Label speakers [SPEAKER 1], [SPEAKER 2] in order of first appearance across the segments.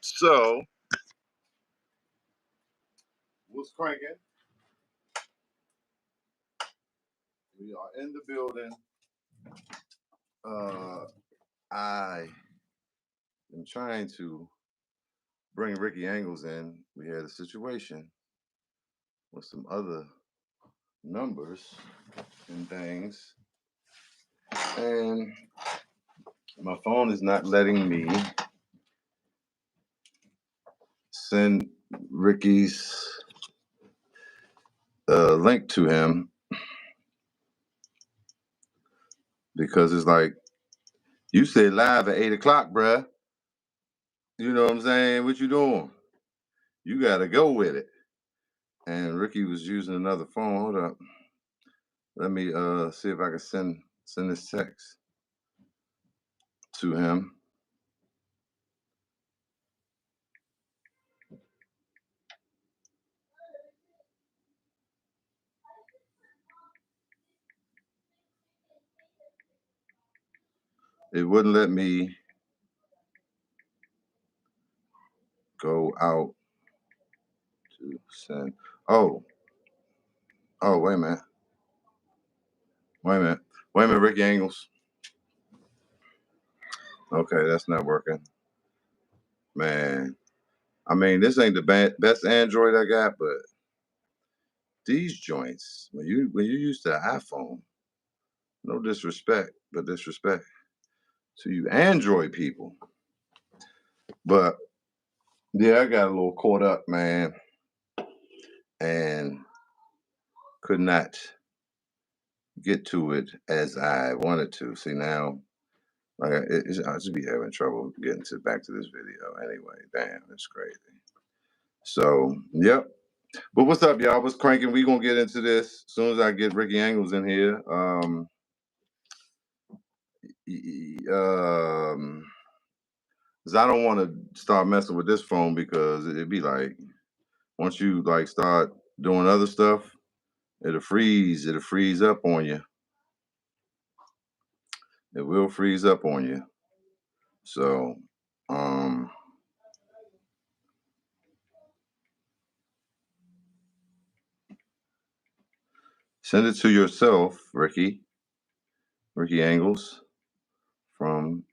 [SPEAKER 1] So what's cranking? We are in the building. I am trying to bring Ricky Angles in. We had a situation with some other numbers and things, and my phone is not letting me send Ricky's link to him because it's like, you said live at 8 o'clock, bruh. You know what I'm saying? What you doing? You gotta go with it. And Ricky was using another phone. Hold up. Let me see if I can send this text to him. It wouldn't let me go out to send. Oh, wait a minute. Wait a minute, Ricky Angles. Okay, that's not working. Man, I mean, this ain't the best Android I got, but these joints, when you use the iPhone, no disrespect, but disrespect to you Android people. But yeah, I got a little caught up, man, and could not get to it as I wanted to. See, now, like, I should be having trouble getting back to this video anyway. Damn, it's crazy. So, yep. But what's up, y'all? What's cranking? We gonna get into this as soon as I get Ricky Angles in here. Cause I don't want to start messing with this phone because it'd be like, once you like start doing other stuff, it'll freeze up on you. It will freeze up on you. So, send it to yourself, Ricky Angles, from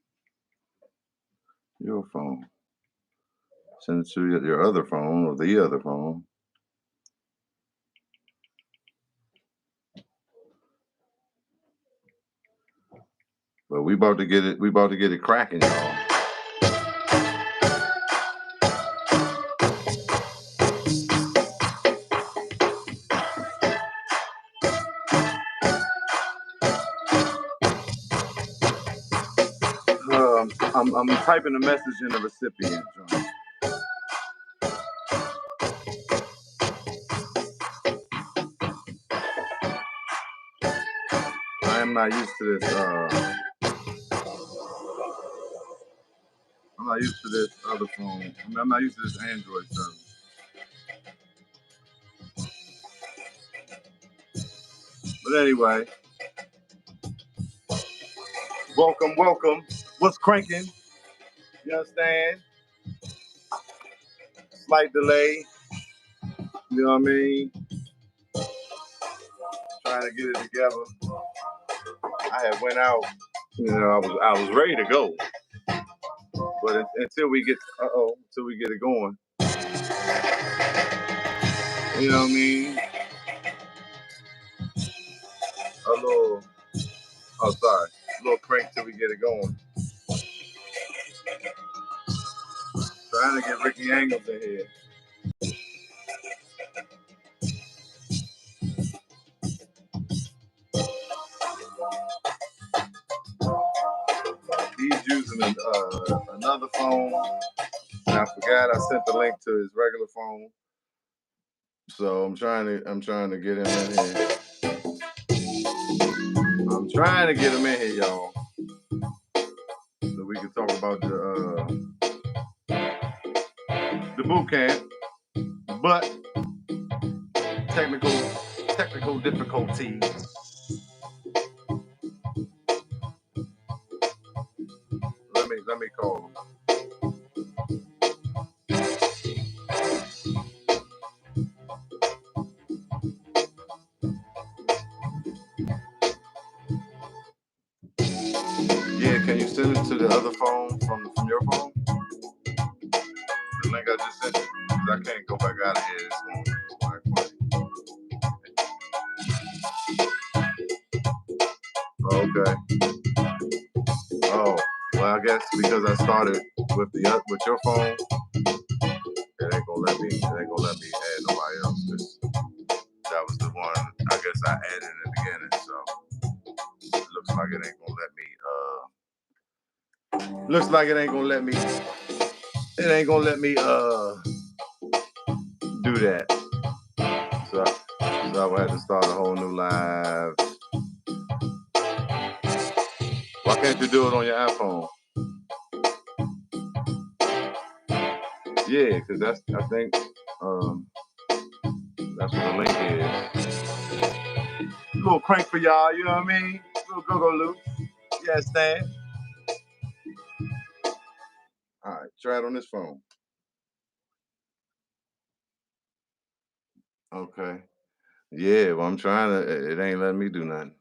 [SPEAKER 1] your phone. Send it to your other phone or the other phone. But we about to get it cracking, y'all. I'm typing a message in the recipient. I am not used to this. I'm not used to this other phone. I mean, I'm not used to this Android service. But anyway, welcome. What's cranking? You understand? Slight delay. You know what I mean? Trying to get it together. I had went out. You know, I was ready to go. But until we get it going. You know what I mean? A little crank till we get it going. Trying to get Ricky Angles in here. He's using another phone, and I forgot I sent the link to his regular phone. So I'm trying to get him in here. I'm trying to get him in here, y'all, so we can talk about the boot camp. But technical difficulties. Let me call him. send it to the other phone from your phone? The link I just sent you? Because I can't go back out of here. It's going to act funny. Okay. Oh, well, I guess because I started with your phone, it ain't gonna let me add nobody else. That was the one I guess I added in the beginning. So it looks like it ain't gonna let me. Looks like it ain't gonna let me. It ain't gonna let me do that. So I would have to start a whole new live. Why can't you do it on your iPhone? Yeah, because I think that's what the link is. A little crank for y'all, you know what I mean? A little go loop. You understand? All right, try it on this phone. Okay. Yeah, well, I'm trying to. It ain't letting me do nothing.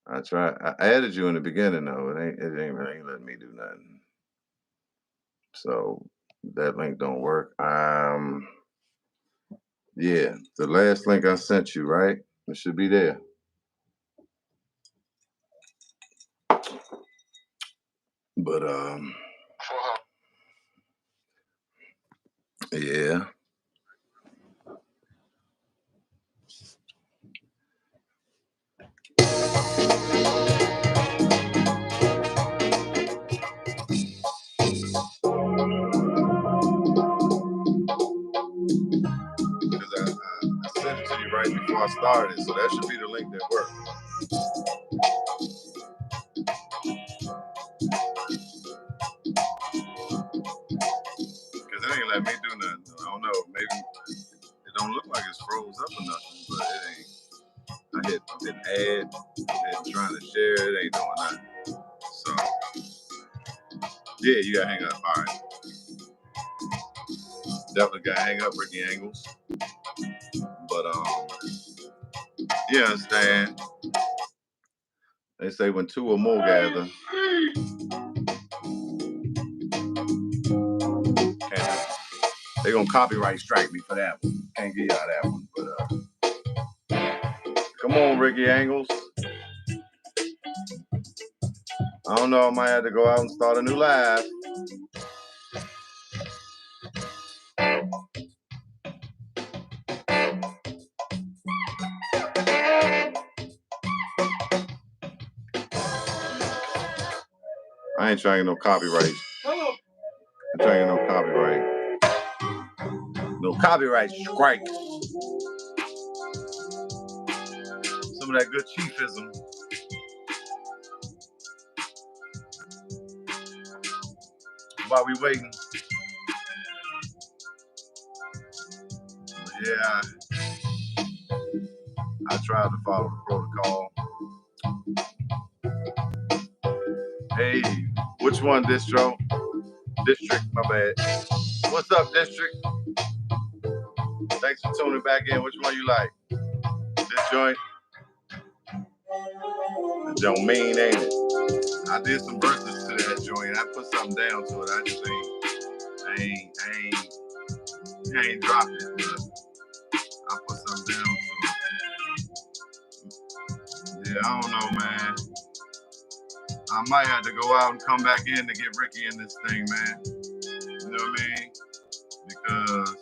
[SPEAKER 1] I added you in the beginning though. It ain't letting me do nothing. So that link don't work. Yeah, the last link I sent you, right? It should be there. But yeah. Because I sent it to you right before I started, so that should be the link that worked. Because it ain't let me do nothing. I don't know. Maybe it don't look like it's froze up or nothing, but it ain't. I hit add, trying to share, it ain't doing nothing. So yeah, you gotta hang up. All right. Definitely gotta hang up, Ricky Angles. But you understand. They say when two or more gather. They gonna copyright strike me for that one. Can't get y'all that one. But come on, Ricky Angles. I don't know, I might have to go out and start a new live. I ain't trying no copyright. I'm trying no copyright. No copyright strikes. Some of that good chiefism. While we waiting. Yeah. I tried to follow the protocol. Hey, which one, Distro? District, my bad. What's up, District? Thanks for tuning back in. Which one you like? This joint? The joint mean, ain't it? I did some verses to that joint. I put something down to it. I just ain't dropped it, but I put something down to it. Yeah, I don't know, man. I might have to go out and come back in to get Ricky in this thing, man. You know what I mean? Because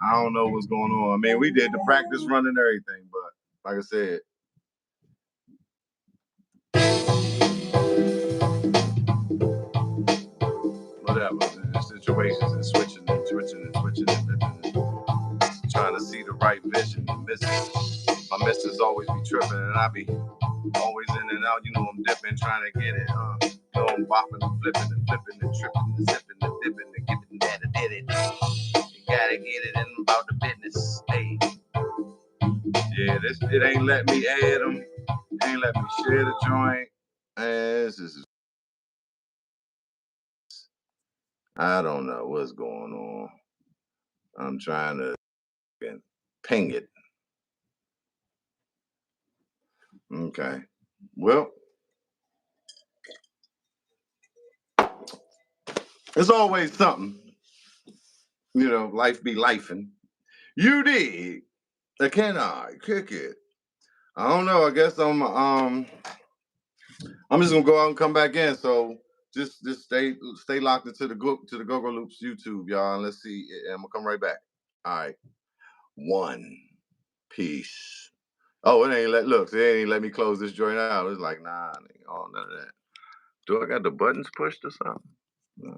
[SPEAKER 1] I don't know what's going on. I mean, we did the practice run and everything, but like I said, whatever. The situations and switching and trying to see the right vision and missing. My missus always be tripping and I be always in and out. You know I'm dipping, trying to get it. You know I'm bopping and flipping and tripping and zipping and dipping and giving that and did it. You gotta get it in about the business. Hey. Yeah, it ain't let me add them. It ain't let me share the joint. This is. I don't know what's going on. I'm trying to ping it. Okay. Well, It's always something. Life be lifing. You dig? Can I kick it? I don't know. I guess I'm just gonna go out and come back in. So just stay locked into the Go Loops YouTube, y'all. And let's see. I'm gonna come right back. All right. One piece. Oh, it ain't let me close this joint out. It's like, nah, none of that. Do I got the buttons pushed or something? No.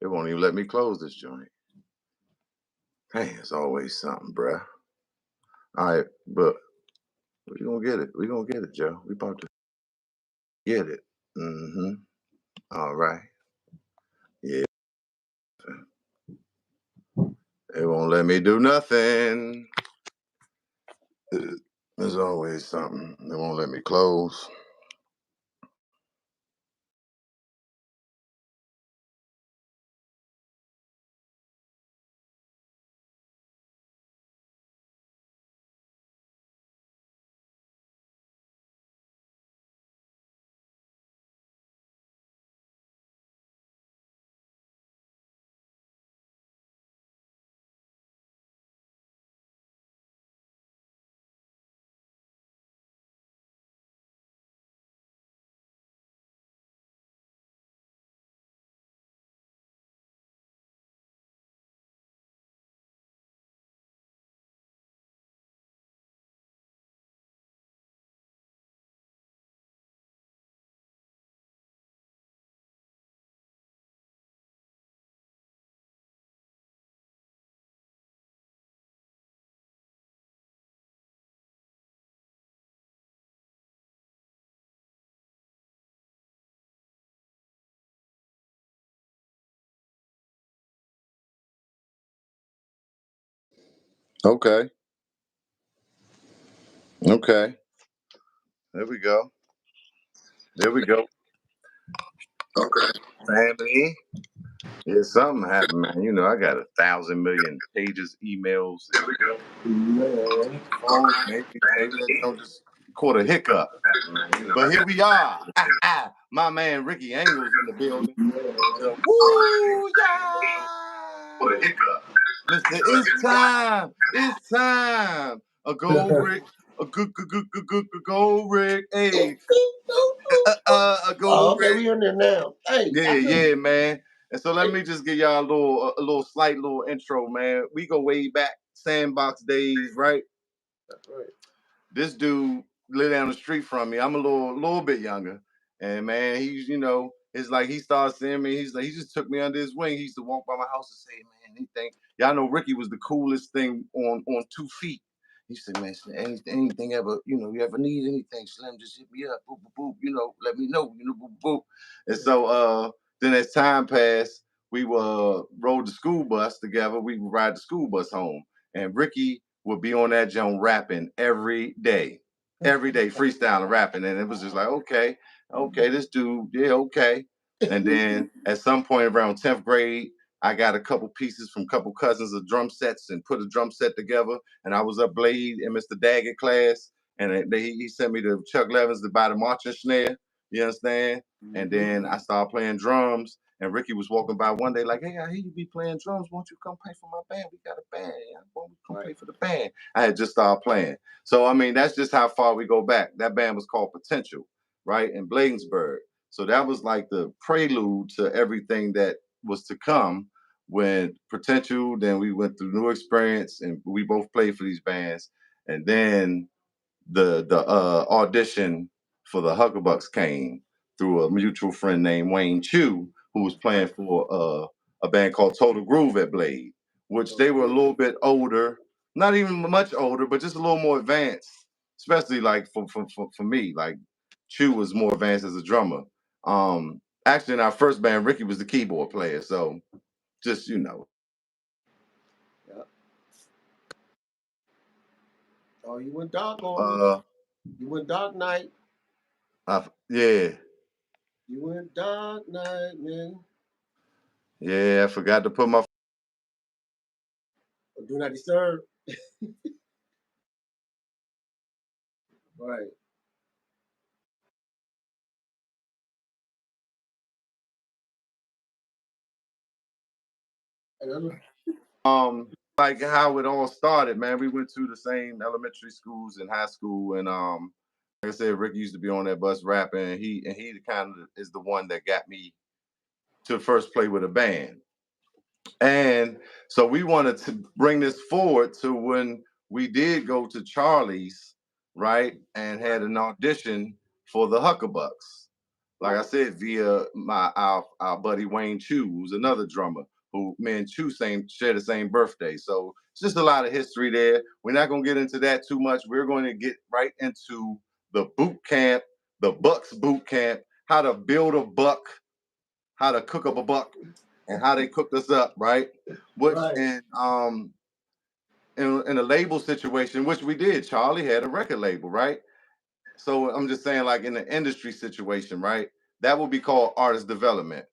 [SPEAKER 1] It won't even let me close this joint. Hey, it's always something, bruh. All right, but we gonna get it. We gonna get it, Joe. We about to get it. Mm-hmm. All right. Yeah. It won't let me do nothing. There's always something. It won't let me close. Okay. Okay. There we go. There we go. Okay. Family. Yeah, something happened, man. I got 1,000 million pages, emails. There we go. Man, maybe that don't just caught a hiccup. But here we are. My man Ricky Angles in the building. Woo, yeah. What a hiccup. Listen, it's time. It's time. A go Rick. A go Rick. Hey, a go
[SPEAKER 2] Okay,
[SPEAKER 1] Rick.
[SPEAKER 2] we in there now. Hey,
[SPEAKER 1] Yeah, man. And so let me just give y'all a little slight little intro, man. We go way back, sandbox days, right?
[SPEAKER 2] That's right.
[SPEAKER 1] This dude lived down the street from me. I'm a little bit younger, and man, it's like he started seeing me. He's like, he just took me under his wing. He used to walk by my house and say, "Man, anything." Y'all know Ricky was the coolest thing on 2 feet. He said, "Man, anything ever, you ever need anything, Slim, just hit me up. Boop, boop, boop. Let me know. Boop, boop." And so then as time passed, we rode the school bus together. We would ride the school bus home, and Ricky would be on that joint rapping every day, freestyling, rapping, and it was just like, okay, this dude, yeah, okay. And then at some point around 10th grade, I got a couple pieces from a couple cousins of drum sets and put a drum set together. And I was up Blade in Mr. Daggett class, and he sent me to Chuck Levins to buy the marching snare. You understand? And then I started playing drums. And Ricky was walking by one day like, "Hey, I hear you be playing drums. Won't you come play for my band? We got a band. Won't you come play for the band?" I had just started playing. So, I mean, that's just how far we go back. That band was called Potential, right, in Bladensburg. So that was like the prelude to everything that was to come when Potential, then we went through New Experience, and we both played for these bands. And then the audition for the Huck-a-bucks came through a mutual friend named Wayne Chew, who was playing for a band called Total Groove at Blade, which they were a little bit older, not even much older, but just a little more advanced, especially like for me. Like Chew was more advanced as a drummer. Actually, in our first band, Ricky was the keyboard player, so just
[SPEAKER 2] Yeah. Oh, you went dark on me.
[SPEAKER 1] uh,
[SPEAKER 2] You went dark night.
[SPEAKER 1] yeah,
[SPEAKER 2] You went dark night, man.
[SPEAKER 1] yeah. I forgot to put my
[SPEAKER 2] Do not disturb. Right.
[SPEAKER 1] Like how it all started, man. We went to the same elementary schools and high school, and like I said, Ricky used to be on that bus rapping, and he kind of is the one that got me to first play with a band. And so we wanted to bring this forward to when we did go to Charlie's, right, and had an audition for the Huck-a-bucks. Like I said, via our buddy Wayne Chu, who's another drummer, who me and Chu share the same birthday. So it's just a lot of history there. We're not gonna get into that too much. We're going to get right into the boot camp, the Bucks boot camp, how to build a buck, how to cook up a buck, and how they cooked us up, right? Which
[SPEAKER 2] Right.
[SPEAKER 1] in a label situation, which we did. Charlie had a record label, right? So I'm just saying, like in the industry situation, right? That would be called artist development.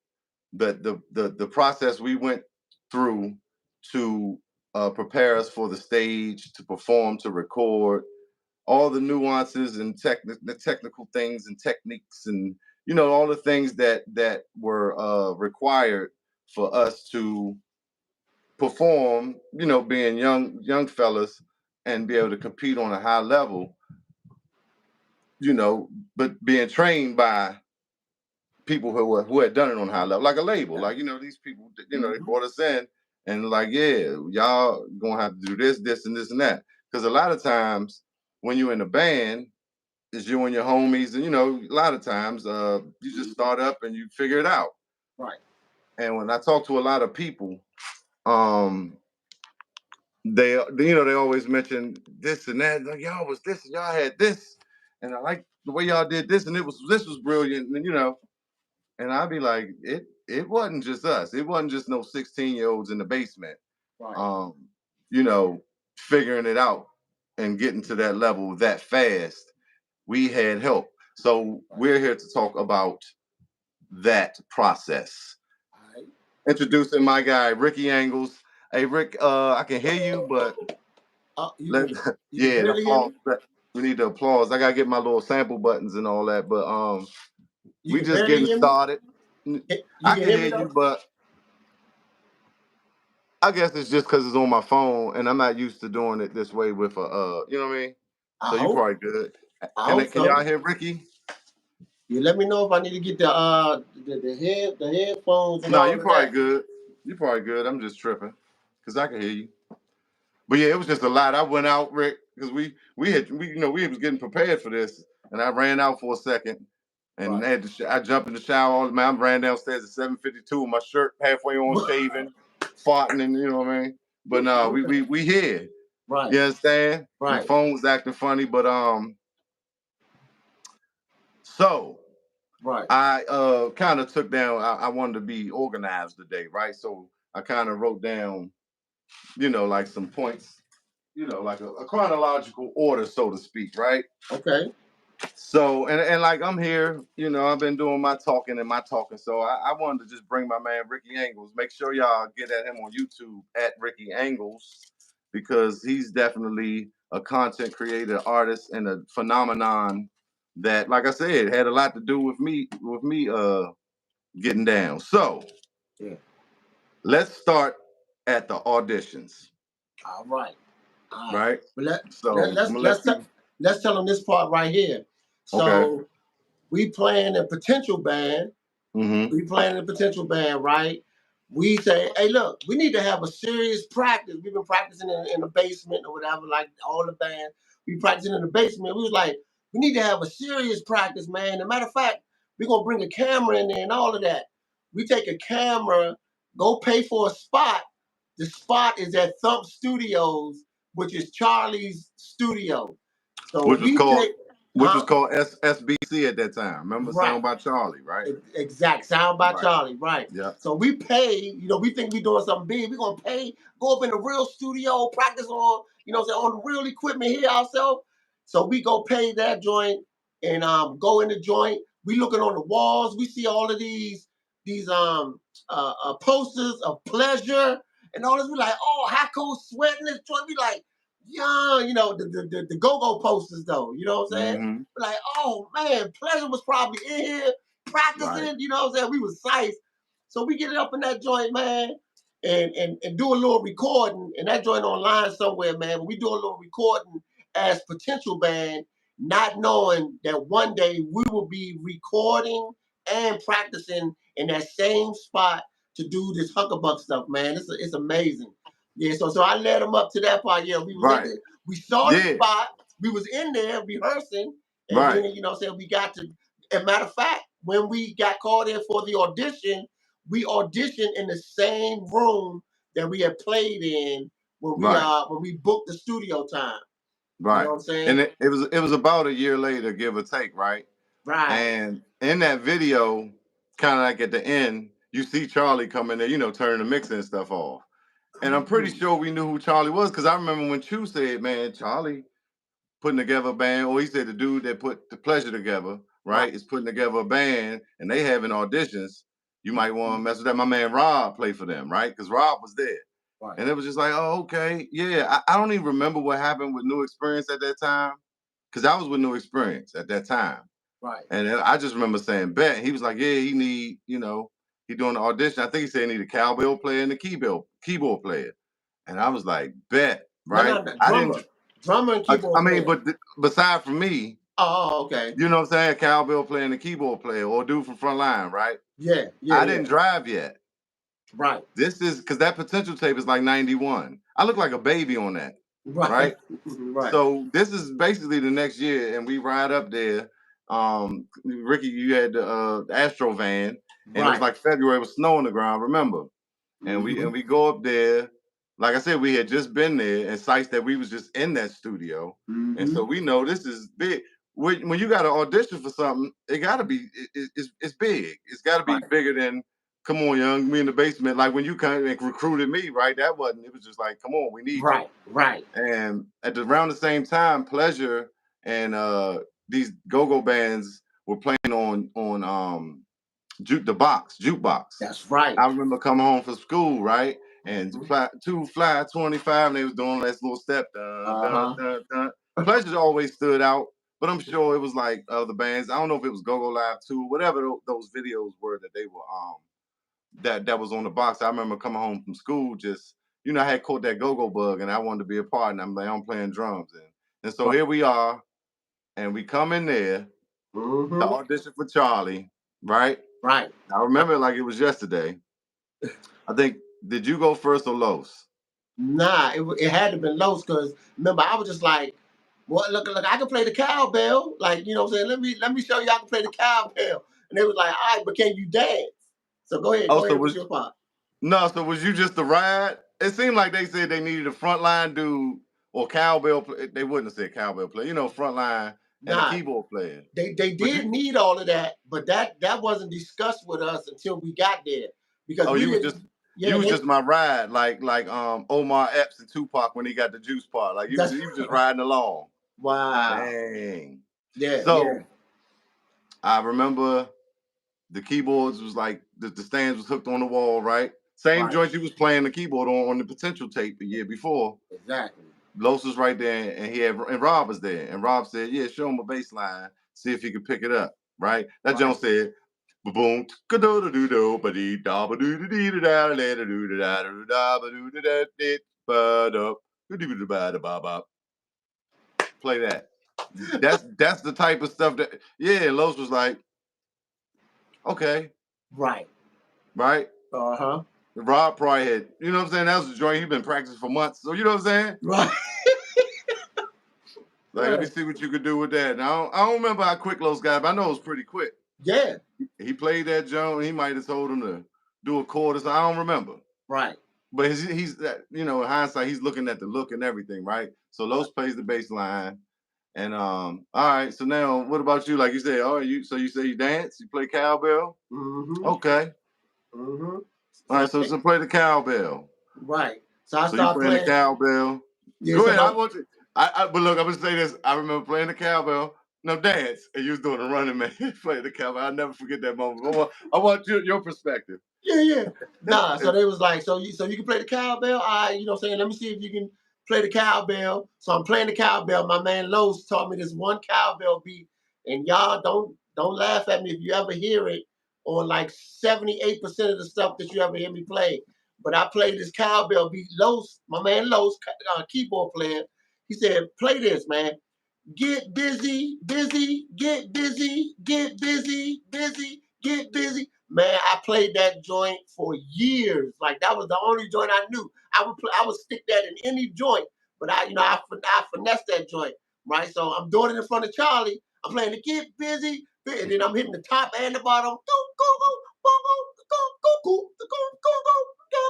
[SPEAKER 1] The process we went through to prepare us for the stage, to perform, to record, all the nuances and the technical things and techniques, and all the things that were required for us to perform, being young fellas and be able to compete on a high level, but being trained by people who had done it on a high level, like a label, like these people, they brought us in and like, yeah, y'all gonna have to do this, and this, and that. Because a lot of times when you're in a band, it's you and your homies, and a lot of times you just start up and you figure it out.
[SPEAKER 2] Right.
[SPEAKER 1] And when I talk to a lot of people, they always mention this and that, like y'all was this and y'all had this, and I like the way y'all did this, and this was brilliant, and I'd be like, it wasn't just us, it wasn't just no 16-year-olds in the basement,
[SPEAKER 2] Right.
[SPEAKER 1] figuring it out and getting to that level that fast. We had help. So we're here to talk about that process.
[SPEAKER 2] Right.
[SPEAKER 1] Introducing my guy Ricky Angles. Hey Rick, I can hear you, but
[SPEAKER 2] You can
[SPEAKER 1] yeah, the
[SPEAKER 2] barely hear
[SPEAKER 1] applause.
[SPEAKER 2] me.
[SPEAKER 1] We need the applause. I gotta get my little sample buttons and all that, but
[SPEAKER 2] You
[SPEAKER 1] we
[SPEAKER 2] can
[SPEAKER 1] just
[SPEAKER 2] barely
[SPEAKER 1] getting
[SPEAKER 2] hear me.
[SPEAKER 1] started.
[SPEAKER 2] You
[SPEAKER 1] I
[SPEAKER 2] can
[SPEAKER 1] can
[SPEAKER 2] hear
[SPEAKER 1] hear
[SPEAKER 2] me
[SPEAKER 1] you,
[SPEAKER 2] though.
[SPEAKER 1] but I guess it's just because it's on my phone and I'm not used to doing it this way with a you know what I mean?
[SPEAKER 2] I
[SPEAKER 1] So you
[SPEAKER 2] hope.
[SPEAKER 1] probably good.
[SPEAKER 2] I
[SPEAKER 1] Can
[SPEAKER 2] hope
[SPEAKER 1] can y'all
[SPEAKER 2] so.
[SPEAKER 1] hear Ricky?
[SPEAKER 2] You let me know if I need to get the headphones and
[SPEAKER 1] No,
[SPEAKER 2] all
[SPEAKER 1] you
[SPEAKER 2] of
[SPEAKER 1] probably
[SPEAKER 2] that.
[SPEAKER 1] good. You probably good. I'm just tripping. Cause I can hear you. But yeah, it was just a lot. I went out, Rick, because we was getting prepared for this, and I ran out for a second, and
[SPEAKER 2] Right.
[SPEAKER 1] had I jumped in the shower. I ran downstairs at 7:52 with my shirt halfway on shaving, farting, and you know what I mean. But no, we
[SPEAKER 2] Okay.
[SPEAKER 1] we we here.
[SPEAKER 2] Right.
[SPEAKER 1] You understand? My
[SPEAKER 2] Right.
[SPEAKER 1] phone was acting funny, but so
[SPEAKER 2] Right.
[SPEAKER 1] I kind of took down. I wanted to be organized today, right? So I kind of wrote down, like some points, like a chronological order, so to speak, right?
[SPEAKER 2] Okay.
[SPEAKER 1] So, and like I'm here, I've been doing my talking and my talking. So I wanted to just bring my man Ricky Angles. Make sure y'all get at him on YouTube at Ricky Angles, because he's definitely a content creator, artist, and a phenomenon that, like I said, had a lot to do with me getting down. So
[SPEAKER 2] Yeah.
[SPEAKER 1] let's start at the auditions,
[SPEAKER 2] All right. All right.
[SPEAKER 1] right?
[SPEAKER 2] But let, let
[SPEAKER 1] So I'm
[SPEAKER 2] let's
[SPEAKER 1] gonna
[SPEAKER 2] let's
[SPEAKER 1] let
[SPEAKER 2] te-
[SPEAKER 1] you.
[SPEAKER 2] let's tell them this part right here.
[SPEAKER 1] Okay.
[SPEAKER 2] So we playing a potential band.
[SPEAKER 1] Mm-hmm.
[SPEAKER 2] We playing in a potential band, right? We say, hey, look, we need to have a serious practice. We've been practicing in the basement or whatever, like all the bands. We practicing in the basement. We was like, we need to have a serious practice, man. As a matter of fact, we're gonna bring a camera in there and all of that. We take a camera, go pay for a spot. The spot is at Thump Studios, which is Charlie's studio. So
[SPEAKER 1] which was
[SPEAKER 2] we
[SPEAKER 1] called
[SPEAKER 2] take,
[SPEAKER 1] which was called SBC at that time. Remember,
[SPEAKER 2] right.
[SPEAKER 1] Sound by Charlie, right?
[SPEAKER 2] Exact. Sound by
[SPEAKER 1] Right.
[SPEAKER 2] Charlie, right.
[SPEAKER 1] Yeah.
[SPEAKER 2] So we pay, we think we doing something big. We're gonna pay, go up in the real studio, practice on, on the real equipment here ourselves. So we go pay that joint and go in the joint. We looking on the walls, we see all of these posters of pleasure and all this. We like, oh, Hacko sweating this joint. We like, yeah, the go-go posters though, you know what I'm saying?
[SPEAKER 1] Mm-hmm.
[SPEAKER 2] We're like, oh man, pleasure was probably in here
[SPEAKER 1] Right.
[SPEAKER 2] practicing, you know what I'm saying? We was psyched. So we get it up in that joint, man. and do a little recording, and that joint online somewhere, man. But we do a little recording as potential band, not knowing that one day we will be recording and practicing in that same spot to do this Huck-a-buck stuff, man. It's amazing. Yeah, so I led them up to that part. Yeah, we was in
[SPEAKER 1] Right.
[SPEAKER 2] it. We saw the
[SPEAKER 1] Yeah.
[SPEAKER 2] spot. We was in there rehearsing, and
[SPEAKER 1] Right.
[SPEAKER 2] then saying we got to. As a matter of fact, when we got called in for the audition, we auditioned in the same room that we had played in
[SPEAKER 1] Right.
[SPEAKER 2] when we booked the studio time. You know
[SPEAKER 1] Right.
[SPEAKER 2] what I'm saying?
[SPEAKER 1] And it was about a year later, give or take, right?
[SPEAKER 2] Right.
[SPEAKER 1] And in that video, kind of like at the end, you see Charlie come in there, turning the mixing and stuff off. And I'm pretty sure we knew who Charlie was, because I remember when Chu said, man, Charlie putting together a band, or he said the dude that put the Pleasure together, right, is putting together a band and they having auditions. You might want to mess with that. My man Rob played for them, right? Because Rob was there.
[SPEAKER 2] Right.
[SPEAKER 1] And it was just like, oh, okay. Yeah. I don't even remember what happened with New Experience at that time, because I was with New Experience at that time.
[SPEAKER 2] Right.
[SPEAKER 1] And then I just remember saying, bet. He was like, yeah, he need, he doing the audition. I think he said he need a cowbell player and a keyboard player. And I was like, bet, right?
[SPEAKER 2] No,
[SPEAKER 1] I didn't.
[SPEAKER 2] drummer and keyboard
[SPEAKER 1] I mean,
[SPEAKER 2] player.
[SPEAKER 1] but beside from me,
[SPEAKER 2] Oh, okay.
[SPEAKER 1] you know what I'm saying? Cowbell player and a keyboard player, or dude from Frontline, right?
[SPEAKER 2] Yeah.
[SPEAKER 1] I didn't drive yet.
[SPEAKER 2] Right.
[SPEAKER 1] This is because that potential tape is like 91. I look like a baby on that. Right.
[SPEAKER 2] Right.
[SPEAKER 1] So this is basically the next year, and we ride up there. Ricky, you had the Astro van, and it was like February, it was snow on the ground, remember? And we go up there. Like I said, we had just been there, and sites that we was just in that studio, and so we know this is big. When you got to audition for something, it got to be it's big. It's got to be bigger than come on, young, me in the basement. Like when you kind of recruited me, right? That wasn't. It was just like, come on, we need you.
[SPEAKER 2] Right.
[SPEAKER 1] And around the same time, Pleasure and these go-go bands were playing on jukebox.
[SPEAKER 2] That's right.
[SPEAKER 1] I remember coming home from school, right? And two fly 25, and they was doing that little step. Dun, dun, dun. Pleasure always stood out, but I'm sure it was like other bands. I don't know if it was Go-Go Live 2, whatever those videos were that they were that was on the box. I remember coming home from school, just I had caught that go-go bug, and I wanted to be a part. And I'm like, I'm playing drums, and so here we are, and we come in there to audition for Charlie, right?
[SPEAKER 2] Right.
[SPEAKER 1] I remember it like it was yesterday. I think, did you go first or Los?
[SPEAKER 2] Nah, it had to be Los, because remember I was just like, well, look, I can play the cowbell. Like, you know what I'm saying? Let me show you I can play the cowbell. And they was like, all right, but can you dance? So go ahead with your part.
[SPEAKER 1] No, so was you just the ride? It seemed like they said they needed a frontline dude or cowbell. They wouldn't have said cowbell player, frontline and a keyboard player.
[SPEAKER 2] They did need all of that, but that wasn't discussed with us until we got there. Because
[SPEAKER 1] you was just my ride, like Omar Epps and Tupac when he got the juice part. Like you was just riding along.
[SPEAKER 2] Wow.
[SPEAKER 1] Dang.
[SPEAKER 2] Yeah.
[SPEAKER 1] So I remember the keyboards was like the stands was hooked on the wall, right? Same joint you was playing the keyboard on the potential tape the year before.
[SPEAKER 2] Exactly.
[SPEAKER 1] Los was right there, and Rob was there, and Rob said, "Yeah, show him a bass line, see if he could pick it up." Right? That joint said, "Boom, do do do do, ba dee da ba doo dee da da da da do da da da ba doo da da dee ba da do do ba da ba ba." Play that. That's the type of stuff that Los was like, okay,
[SPEAKER 2] right.
[SPEAKER 1] Rob probably had, you know what I'm saying? That was a joint he'd been practicing for months. So you know what I'm saying?
[SPEAKER 2] Right.
[SPEAKER 1] Like, let me see what you could do with that. Now, I don't remember how quick Los got, but I know it was pretty quick.
[SPEAKER 2] Yeah.
[SPEAKER 1] He played that joint. He might have told him to do a chord or something. I don't remember.
[SPEAKER 2] Right.
[SPEAKER 1] But he's in hindsight, he's looking at the look and everything, right? So Los plays the bass line. And all right, so now what about you? Like you said, you say you dance, you play cowbell? Okay. All right, so play the cowbell.
[SPEAKER 2] Right. So I
[SPEAKER 1] started playing the cowbell.
[SPEAKER 2] Yeah,
[SPEAKER 1] go ahead. I want you. But look, I'm gonna say this. I remember playing the cowbell. No, dance, and you was doing the running man. Playing the cowbell. I'll never forget that moment. I want your perspective.
[SPEAKER 2] Yeah. Nah. So they was like, so you can play the cowbell. You know what I'm saying? Let me see if you can play the cowbell. So I'm playing the cowbell. My man Los taught me this one cowbell beat, and y'all don't laugh at me if you ever hear it on like 78% of the stuff that you ever hear me play. but I played this cowbell beat. Los, my man Los, keyboard player, he said, "Play this, man. Get busy, busy, get busy, get busy, busy, get busy." Man, I played that joint for years. Like that was the only joint I knew. I would stick that in any joint, but I finessed that joint, right? So I'm doing it in front of Charlie. I'm playing the get busy, and then I'm hitting the top and the bottom. Go, go, go, go, go, go, go, go, go, go,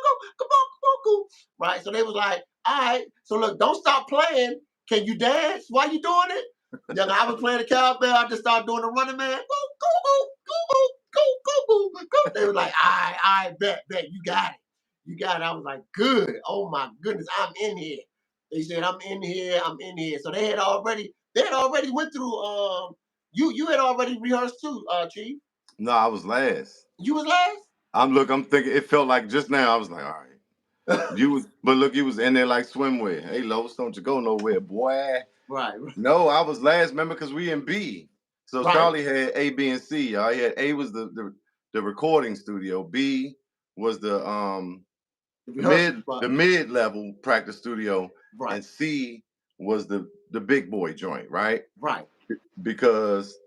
[SPEAKER 2] go, go, go, go. Right? So they was like, all right, so look, don't stop playing. Can you dance while you doing it? Then I was playing the cowbell. I just started doing the running man. Go, go, go, go, go, go, go, go. They were like, I bet, you got it. You got it. I was like, good. Oh my goodness, I'm in here. They said, I'm in here, I'm in here. So they had already went through you had already rehearsed too, Chief.
[SPEAKER 1] No, I was last.
[SPEAKER 2] You was last?
[SPEAKER 1] I'm thinking it felt like just now I was like, all right. But look, you was in there like swimwear. Hey, Los, don't you go nowhere, boy.
[SPEAKER 2] Right.
[SPEAKER 1] No, I was last, remember, because we in B. So
[SPEAKER 2] Right.
[SPEAKER 1] Charlie had A, B, and C. Y'all. He had A was the recording studio. B was the mid level practice studio,
[SPEAKER 2] right.
[SPEAKER 1] And C was the big boy joint, right?
[SPEAKER 2] Right.
[SPEAKER 1] Because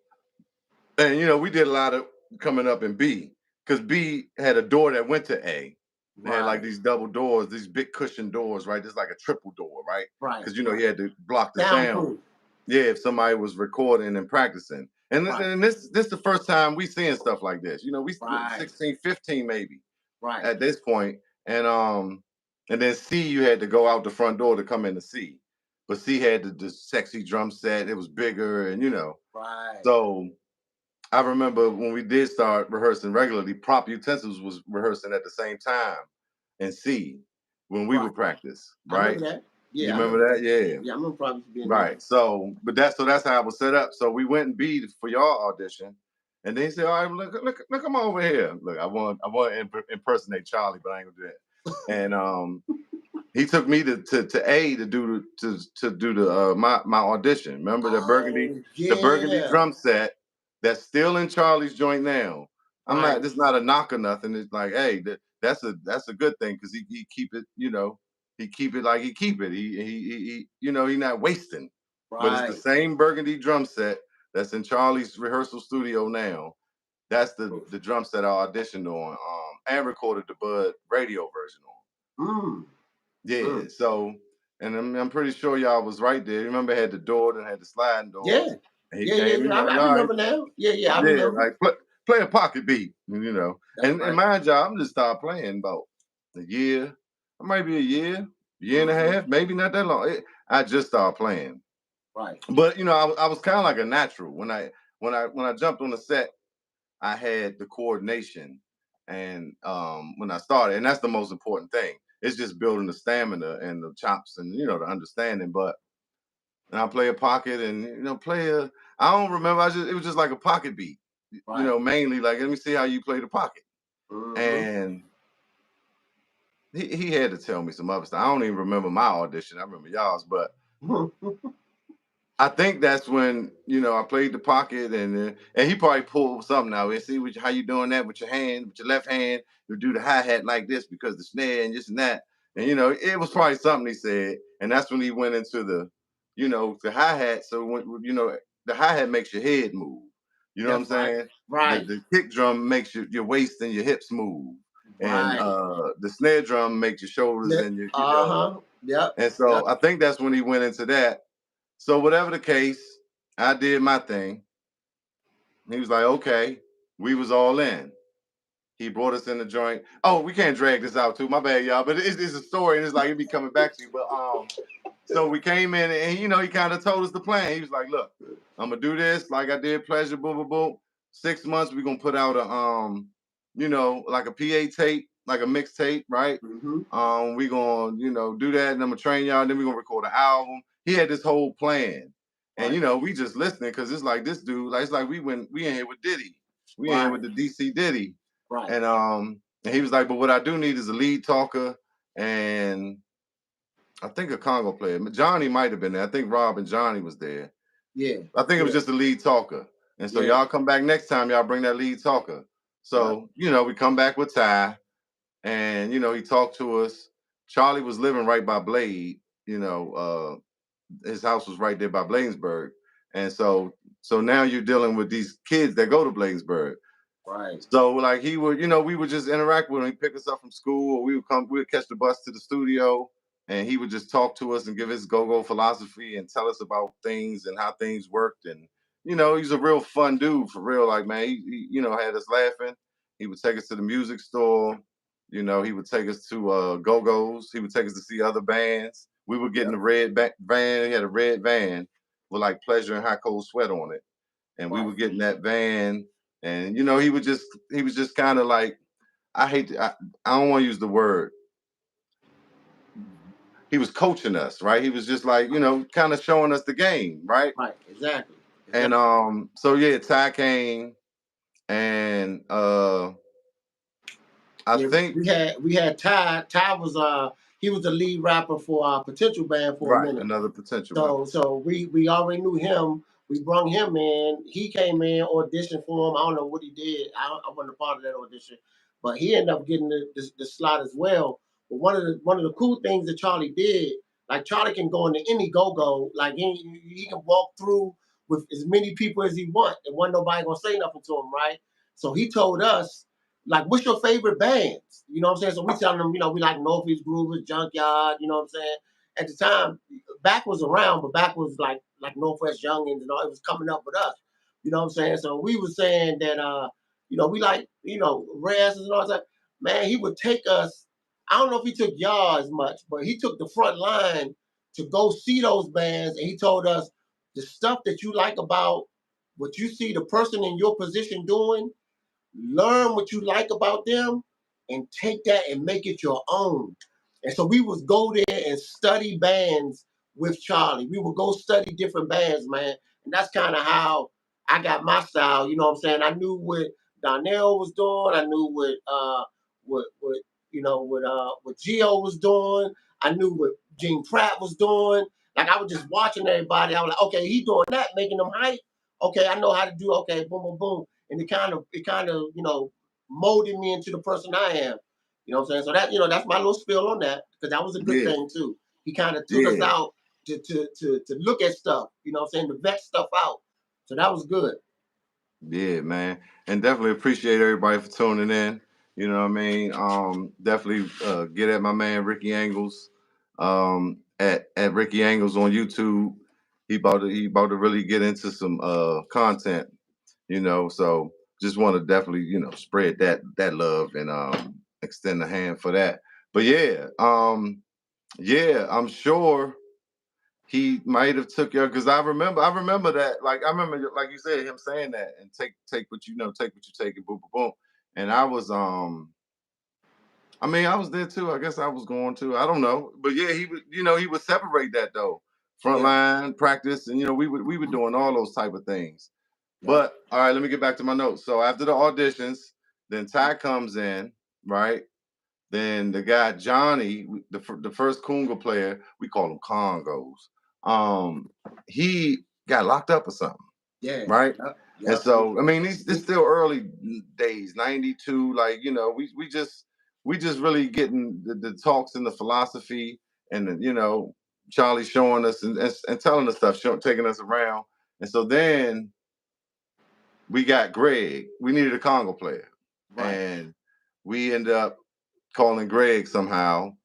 [SPEAKER 1] and we did a lot of coming up in B, because B had a door that went to A. They had like these double doors, these big cushion doors, right? There's like a triple door, right?
[SPEAKER 2] Right.
[SPEAKER 1] Because you had to block the sound. Yeah, if somebody was recording and practicing. And this the first time we seeing stuff like this. We 16, 15 maybe.
[SPEAKER 2] Right.
[SPEAKER 1] At this point. And then C, you had to go out the front door to come in to C. But C had the sexy drum set. It was bigger and
[SPEAKER 2] Right.
[SPEAKER 1] So I remember when we did start rehearsing regularly, Prop Utensils was rehearsing at the same time and C when we would practice, right?
[SPEAKER 2] I remember that. Yeah,
[SPEAKER 1] you remember that? Yeah.
[SPEAKER 2] Yeah, I remember Prop being
[SPEAKER 1] right.
[SPEAKER 2] There.
[SPEAKER 1] So that's how it was set up. So we went and beat for y'all audition, and then he said, "All right, look, come over here. Look, I want to impersonate Charlie, but I ain't gonna do that." And he took me to A to do my audition. Remember the burgundy drum set that's still in Charlie's joint now. I'm not. This is not a knock or nothing. It's like, hey, that's a good thing, because he keep it. He keep it like he keep it. He he not wasting.
[SPEAKER 2] Right.
[SPEAKER 1] But it's the same burgundy drum set that's in Charlie's rehearsal studio now. That's the drum set I auditioned on and recorded the Bud radio version on. Yeah, so, and I'm pretty sure y'all was right there. Remember, it had the door and had the sliding doors.
[SPEAKER 2] Yeah.
[SPEAKER 1] And he came,
[SPEAKER 2] I remember now. Yeah, I remember.
[SPEAKER 1] Like play a pocket beat, and mind you, I'm just started playing about a year. It might be a year and a half, maybe not that long. I just started playing.
[SPEAKER 2] Right.
[SPEAKER 1] But I was kind of like a natural when I jumped on the set. I had the coordination, and when I started, and that's the most important thing. It's just building the stamina and the chops and the understanding. But and I play a pocket and I don't remember. It was just like a pocket beat, mainly like, let me see how you play the pocket. And he had to tell me some other stuff. I don't even remember my audition. I remember y'all's, but I think that's when I played the pocket, and he probably pulled something out. And see how you doing that with your hand, with your left hand. You do the hi-hat like this because the snare and this and that. And it was probably something he said, and that's when he went into the the hi-hat. So when the hi-hat makes your head move. You know what I'm saying?
[SPEAKER 2] Right.
[SPEAKER 1] The kick drum makes your waist and your hips move, and the snare drum makes your shoulders and your
[SPEAKER 2] Yep.
[SPEAKER 1] And so I think that's when he went into that. So whatever the case, I did my thing. He was like, okay, we was all in. He brought us in the joint. Oh, we can't drag this out too. My bad, y'all. But it's a story, and it's like it be coming back to you. But so we came in, and he kind of told us the plan. He was like, look, I'm gonna do this like I did Pleasure, boom, boom, boom. 6 months, we're gonna put out a like a PA tape, like a mixtape, right? We gonna do that, and I'm gonna train y'all, and then we're gonna record an album. He had this whole plan, and we just listening, because it's like this dude, like it's like we in here with Diddy, we in here with the DC Diddy, and he was like, but what I do need is a lead talker, and I think a Congo player. Johnny might have been there. I think Rob and Johnny was there.
[SPEAKER 2] Yeah,
[SPEAKER 1] I think it was just a lead talker, and so y'all come back next time, y'all bring that lead talker. So we come back with Ty. and he talked to us. Charlie was living right by Blade. His house was right there by Bladensburg, and so now you're dealing with these kids that go to Bladensburg.
[SPEAKER 2] Right.
[SPEAKER 1] So like he would, we would just interact with him. He'd pick us up from school, or we would catch the bus to the studio, and he would just talk to us and give his go-go philosophy and tell us about things and how things worked. And he's a real fun dude for real. Like, man, he had us laughing. He would take us to the music store. He would take us to go-go's. He would take us to see other bands. We would get in the red van. He had a red van with like Pleasure and Hot Cold Sweat on it, and we
[SPEAKER 2] Right.
[SPEAKER 1] would get in that van, and he was just kind of like, I don't want to use the word, he was coaching us, right? He was just like, kind of showing us the game, right?
[SPEAKER 2] Right. Exactly.
[SPEAKER 1] And so yeah, Ty came, and I think
[SPEAKER 2] we had Ty. Ty was he was the lead rapper for our Potential band for a
[SPEAKER 1] right,
[SPEAKER 2] minute.
[SPEAKER 1] another potential member.
[SPEAKER 2] So we already knew him. We brought him in. He came in, auditioned for him. I don't know what he did. I wasn't a part of that audition, but he ended up getting the slot as well. But one of the cool things that Charlie did, like Charlie can go into any go-go, like he can walk through with as many people as he want, and wasn't nobody gonna say nothing to him, right? So he told us, like, what's your favorite bands? You know what I'm saying? So we telling them, we like Northeast Groovers, Junkyard, you know what I'm saying? At the time, Back was around, but Back was like Northwest Youngins and all. It was coming up with us. You know what I'm saying? So we were saying that we like, Rez and all that. Man, he would take us. I don't know if he took y'all as much, but he took the front line to go see those bands, and he told us the stuff that you like about what you see the person in your position doing. Learn what you like about them and take that and make it your own. And so we would go there and study bands with Charlie. We would go study different bands, man. And that's kind of how I got my style. You know what I'm saying? I knew what Donnell was doing. I knew what Gio was doing. I knew what Gene Pratt was doing. Like I was just watching everybody. I was like, okay, he doing that, making them hype. Okay, I know how to do. Okay, boom, boom, boom, and it kind of molded me into the person I am. You know what I'm saying? So that's my little spill on that, because that was a good
[SPEAKER 1] Yeah,
[SPEAKER 2] thing too. He kind of took us
[SPEAKER 1] yeah,
[SPEAKER 2] out to look at stuff. You know what I'm saying? To vet stuff out. So that was good.
[SPEAKER 1] yeah, man, and definitely appreciate everybody for tuning in. You know what I mean? Definitely get at my man Ricky Angles, at Ricky Angles on YouTube. He about to really get into some content. So just want to definitely spread that love and extend a hand for that. But yeah, I'm sure he might have took your, because I remember that, like I remember, like you said, him saying that, and take what take what you take, and boom boom boom. And I was I mean, I was there too. I guess I was going to. I don't know, but yeah, he would separate that though, front
[SPEAKER 2] Yeah.
[SPEAKER 1] line practice, and we were doing all those type of things.
[SPEAKER 2] Yeah.
[SPEAKER 1] But all right, let me get back to my notes. So after the auditions, then Ty comes in, right? Then the guy Johnny, the first Kunga player, we call him Congos. He got locked up or something,
[SPEAKER 2] Yeah.
[SPEAKER 1] right?
[SPEAKER 2] Yep.
[SPEAKER 1] And
[SPEAKER 2] Yep.
[SPEAKER 1] so I mean, it's still early days, '92. Like we just really getting the talks and the philosophy, and Charlie showing us and telling us stuff, taking us around. And so then we got Greg. We needed a Congo player,
[SPEAKER 2] Right.
[SPEAKER 1] and we ended up calling Greg somehow.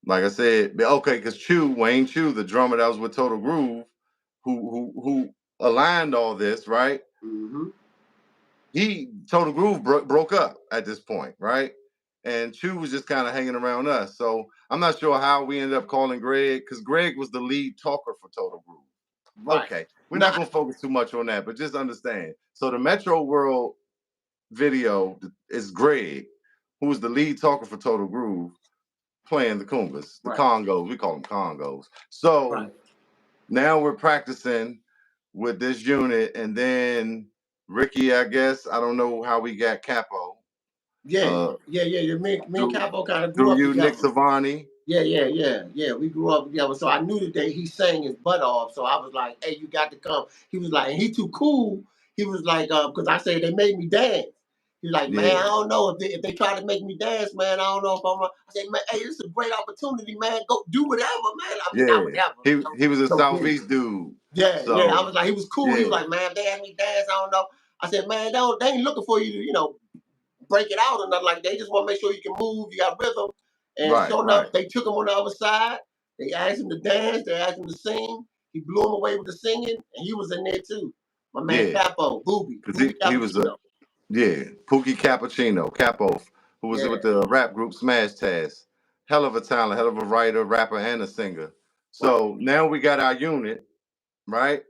[SPEAKER 1] Like I said, okay, because Wayne Chew, the drummer that was with Total Groove, who aligned all this, right?
[SPEAKER 2] Mm-hmm.
[SPEAKER 1] He Total Groove broke up at this point, right? And Chew was just kind of hanging around us. So I'm not sure how we ended up calling Greg, because Greg was the lead talker for Total Groove.
[SPEAKER 2] Right.
[SPEAKER 1] Okay, we're not
[SPEAKER 2] Nah.
[SPEAKER 1] gonna focus too much on that, but just understand. So the Metro World video is Greg, who was the lead talker for Total Groove, playing the Kungas, the
[SPEAKER 2] Right.
[SPEAKER 1] Congos. We call them Congos. So
[SPEAKER 2] Right.
[SPEAKER 1] now we're practicing with this unit, and then Ricky, I guess, I don't know how we got Capo.
[SPEAKER 2] Yeah.
[SPEAKER 1] Uh,
[SPEAKER 2] Yeah. Me and
[SPEAKER 1] through
[SPEAKER 2] Capo kind of grew
[SPEAKER 1] through
[SPEAKER 2] up
[SPEAKER 1] you, Nick
[SPEAKER 2] together.
[SPEAKER 1] Savani.
[SPEAKER 2] Yeah. We grew up together. So I knew that he sang his butt off. So I was like, hey, you got to come. He was like, and he too cool. He was like, because I said they made me dance. He's like, man, I don't know if they try to make me dance, man. I don't know if I'm. I said, man, hey, this is a great opportunity, man. Go do whatever, man. I mean, not whatever.
[SPEAKER 1] He was a Southeast dude.
[SPEAKER 2] Yeah,
[SPEAKER 1] so,
[SPEAKER 2] yeah. I was like, he was cool. He was like, man, if they ask me dance, I don't know. I said, man, they ain't looking for you to, break it out or nothing like that. They just want to make sure you can move, you got rhythm. And sure enough, they took him on the other side. They asked him to dance. They asked him to sing. He blew him away with the singing, and he was in there too. My man Capo, Booby.
[SPEAKER 1] He was Pookie Capo, who was with the rap group Smash Taz. Hell of a talent, hell of a writer, rapper, and a singer. So now we got our unit, right?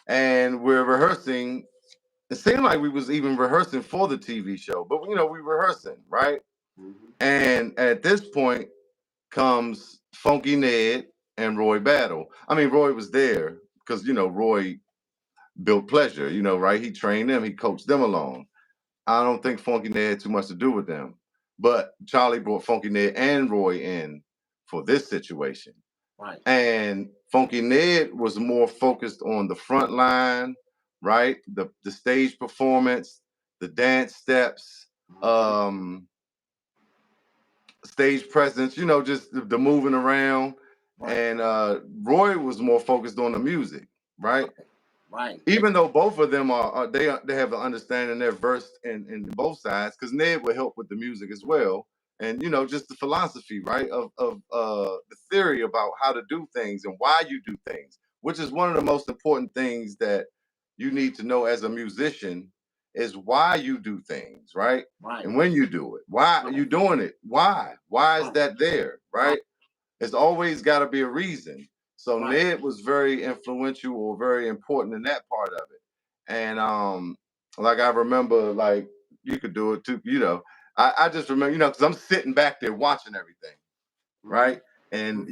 [SPEAKER 1] And we're rehearsing. It seemed like we was even rehearsing for the TV show, but we rehearsing, right? Mm-hmm. And at this point comes Funky Ned and Roy Battle. I mean, Roy was there because Roy built Pleasure, right? He trained them, he coached them along. I don't think Funky Ned had too much to do with them, but Charlie brought Funky Ned and Roy in for this situation.
[SPEAKER 2] Right.
[SPEAKER 1] And Funky Ned was more focused on the front line, right? The stage performance, the dance steps, stage presence, just the moving around. Right. And Roy was more focused on the music, right?
[SPEAKER 2] Right.
[SPEAKER 1] Even though both of them they have an understanding, they're versed in both sides, because Ned would help with the music as well. And just the philosophy, right, of the theory about how to do things and why you do things, which is one of the most important things that you need to know as a musician, is why you do things, right?
[SPEAKER 2] Right.
[SPEAKER 1] And when you do it, why are you doing it? Why is that there, right? It's always got to be a reason. So Ned was very influential or very important in that part of it. And like I remember, like you could do it too, I just remember, because I'm sitting back there watching everything, right? And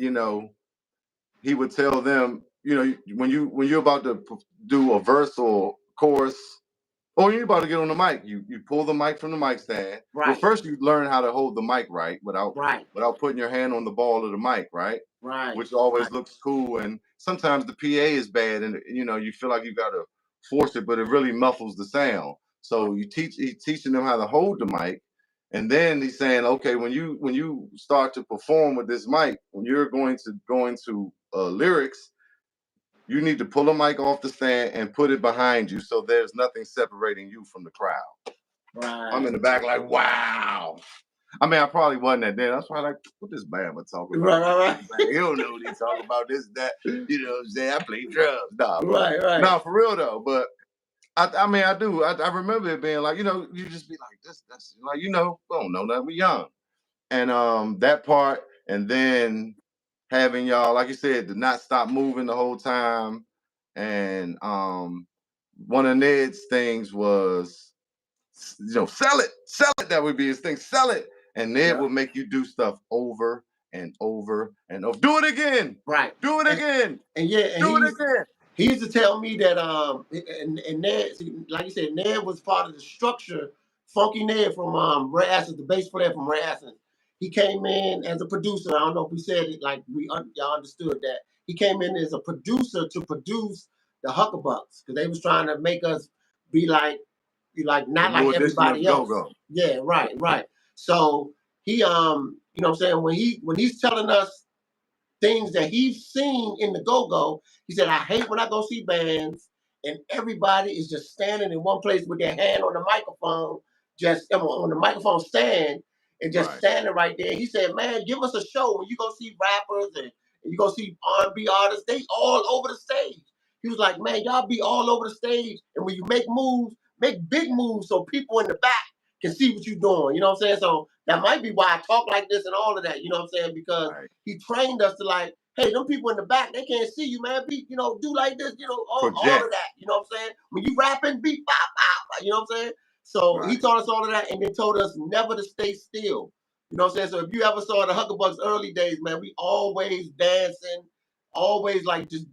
[SPEAKER 1] he would tell them, when you're about to do a verse or chorus, or you're about to get on the mic, you pull the mic from the mic stand.
[SPEAKER 2] Right.
[SPEAKER 1] Well, first you learn how to hold the mic right without putting your hand on the ball of the mic, right?
[SPEAKER 2] Right.
[SPEAKER 1] Which always looks cool. And sometimes the PA is bad, and you feel like you got to force it, but it really muffles the sound. So he's teaching them how to hold the mic, and then he's saying, okay, when you start to perform with this mic, when you're going to go into lyrics, you need to pull the mic off the stand and put it behind you, so there's nothing separating you from the crowd.
[SPEAKER 2] Right.
[SPEAKER 1] I'm in the back like, wow. I mean, I probably wasn't that day. That's why, like, what this band talking about?
[SPEAKER 2] Right.
[SPEAKER 1] Like, you don't know what he's talking about, this, that. You know what I'm saying? I play drums. Nah,
[SPEAKER 2] right.
[SPEAKER 1] No, for real though. But I mean, I do. I remember it being like, you just be like, that's like, we don't know nothing. We're young. And that part, and then having y'all, like you said, to not stop moving the whole time. And one of Ned's things was, sell it. That would be his thing. Sell it. And Ned will make you do stuff over and over and over. Do it again.
[SPEAKER 2] Right.
[SPEAKER 1] Do it again.
[SPEAKER 2] And
[SPEAKER 1] do it again.
[SPEAKER 2] He used to tell me that and Ned, like you said, Ned was part of the structure. Funky Ned from Ray Aston, the bass player from Ray Aston. He came in as a producer. I don't know if we said it like y'all understood that. He came in as a producer to produce the Huck-a-bucks, because they was trying to make us be like not like everybody else.
[SPEAKER 1] Go-go.
[SPEAKER 2] Yeah, right. So he you know what I'm saying, when he's telling us things that he's seen in the go-go, he said, I hate when I go see bands and everybody is just standing in one place with their hand on the microphone, just on the microphone stand, and just standing right there. He said, man, give us a show. When you go see rappers and you go see R&B artists, they all over the stage. He was like, man, y'all be all over the stage, and when you make moves, make big moves so people in the back can see what you're doing. You know what I'm saying? So that might be why I talk like this and all of that. You know what I'm saying? Because he trained us to like, hey, them people in the back, they can't see you, man. Be, do like this, all of that. You know what I'm saying? When you rapping, beat, bop, bop. You know what I'm saying? So he taught us all of that, and then told us never to stay still. You know what I'm saying? So if you ever saw the Huck-a-bucks early days, man, we always dancing, always like just,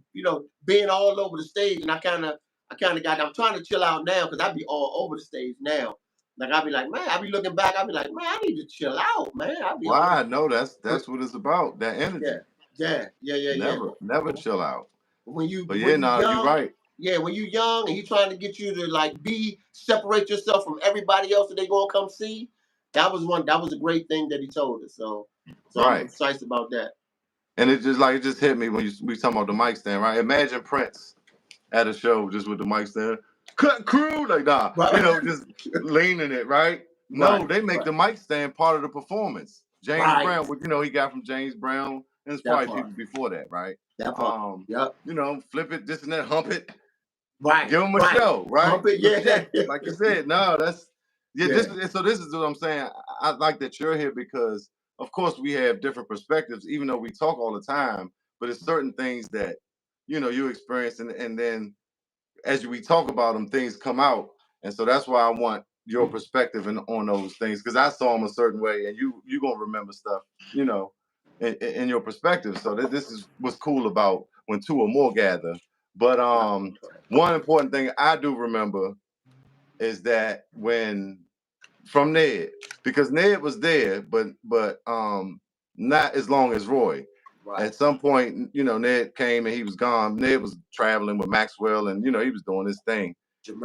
[SPEAKER 2] being all over the stage. And I kind of I'm trying to chill out now, because I be all over the stage now. Like, I'll be like, man, I'll be looking back, I'll be like, man, I need to chill out, man.
[SPEAKER 1] I know that's what it's about, that energy.
[SPEAKER 2] Yeah.
[SPEAKER 1] Never chill out.
[SPEAKER 2] When you
[SPEAKER 1] you're right.
[SPEAKER 2] Yeah, when you're young and he's trying to get you to like separate yourself from everybody else that they gonna come see. That was a great thing that he told us. So I'm
[SPEAKER 1] Right.
[SPEAKER 2] excited about that.
[SPEAKER 1] And it just hit me when we talking about the mic stand, right? Imagine Prince at a show just with the mic stand, cut crew, like nah,
[SPEAKER 2] Right.
[SPEAKER 1] just leaning it, right? No,
[SPEAKER 2] Right.
[SPEAKER 1] they make
[SPEAKER 2] Right.
[SPEAKER 1] the mic stand part of the performance. James
[SPEAKER 2] Right.
[SPEAKER 1] Brown, what he got from James Brown, and there's
[SPEAKER 2] That
[SPEAKER 1] probably
[SPEAKER 2] part.
[SPEAKER 1] people before that, right?
[SPEAKER 2] That part. Yep.
[SPEAKER 1] Flip it, this and that, hump it,
[SPEAKER 2] Right.
[SPEAKER 1] give them a
[SPEAKER 2] Right.
[SPEAKER 1] show, right?
[SPEAKER 2] Hump it.
[SPEAKER 1] But
[SPEAKER 2] Yeah.
[SPEAKER 1] yeah, like you said, no, that's
[SPEAKER 2] Yeah.
[SPEAKER 1] this is what I'm saying. I like that you're here because, of course, we have different perspectives, even though we talk all the time. But it's certain things that you experience, and then as we talk about them, things come out, and so that's why I want your perspective on those things because I saw them a certain way, and you gonna remember stuff, in your perspective. So this is what's cool about when two or more gather. But one important thing I do remember is that when from Ned, because Ned was there, but not as long as Roy.
[SPEAKER 2] Right.
[SPEAKER 1] At some point, Ned came and he was gone. Ned was traveling with Maxwell, and he was doing his thing. Too.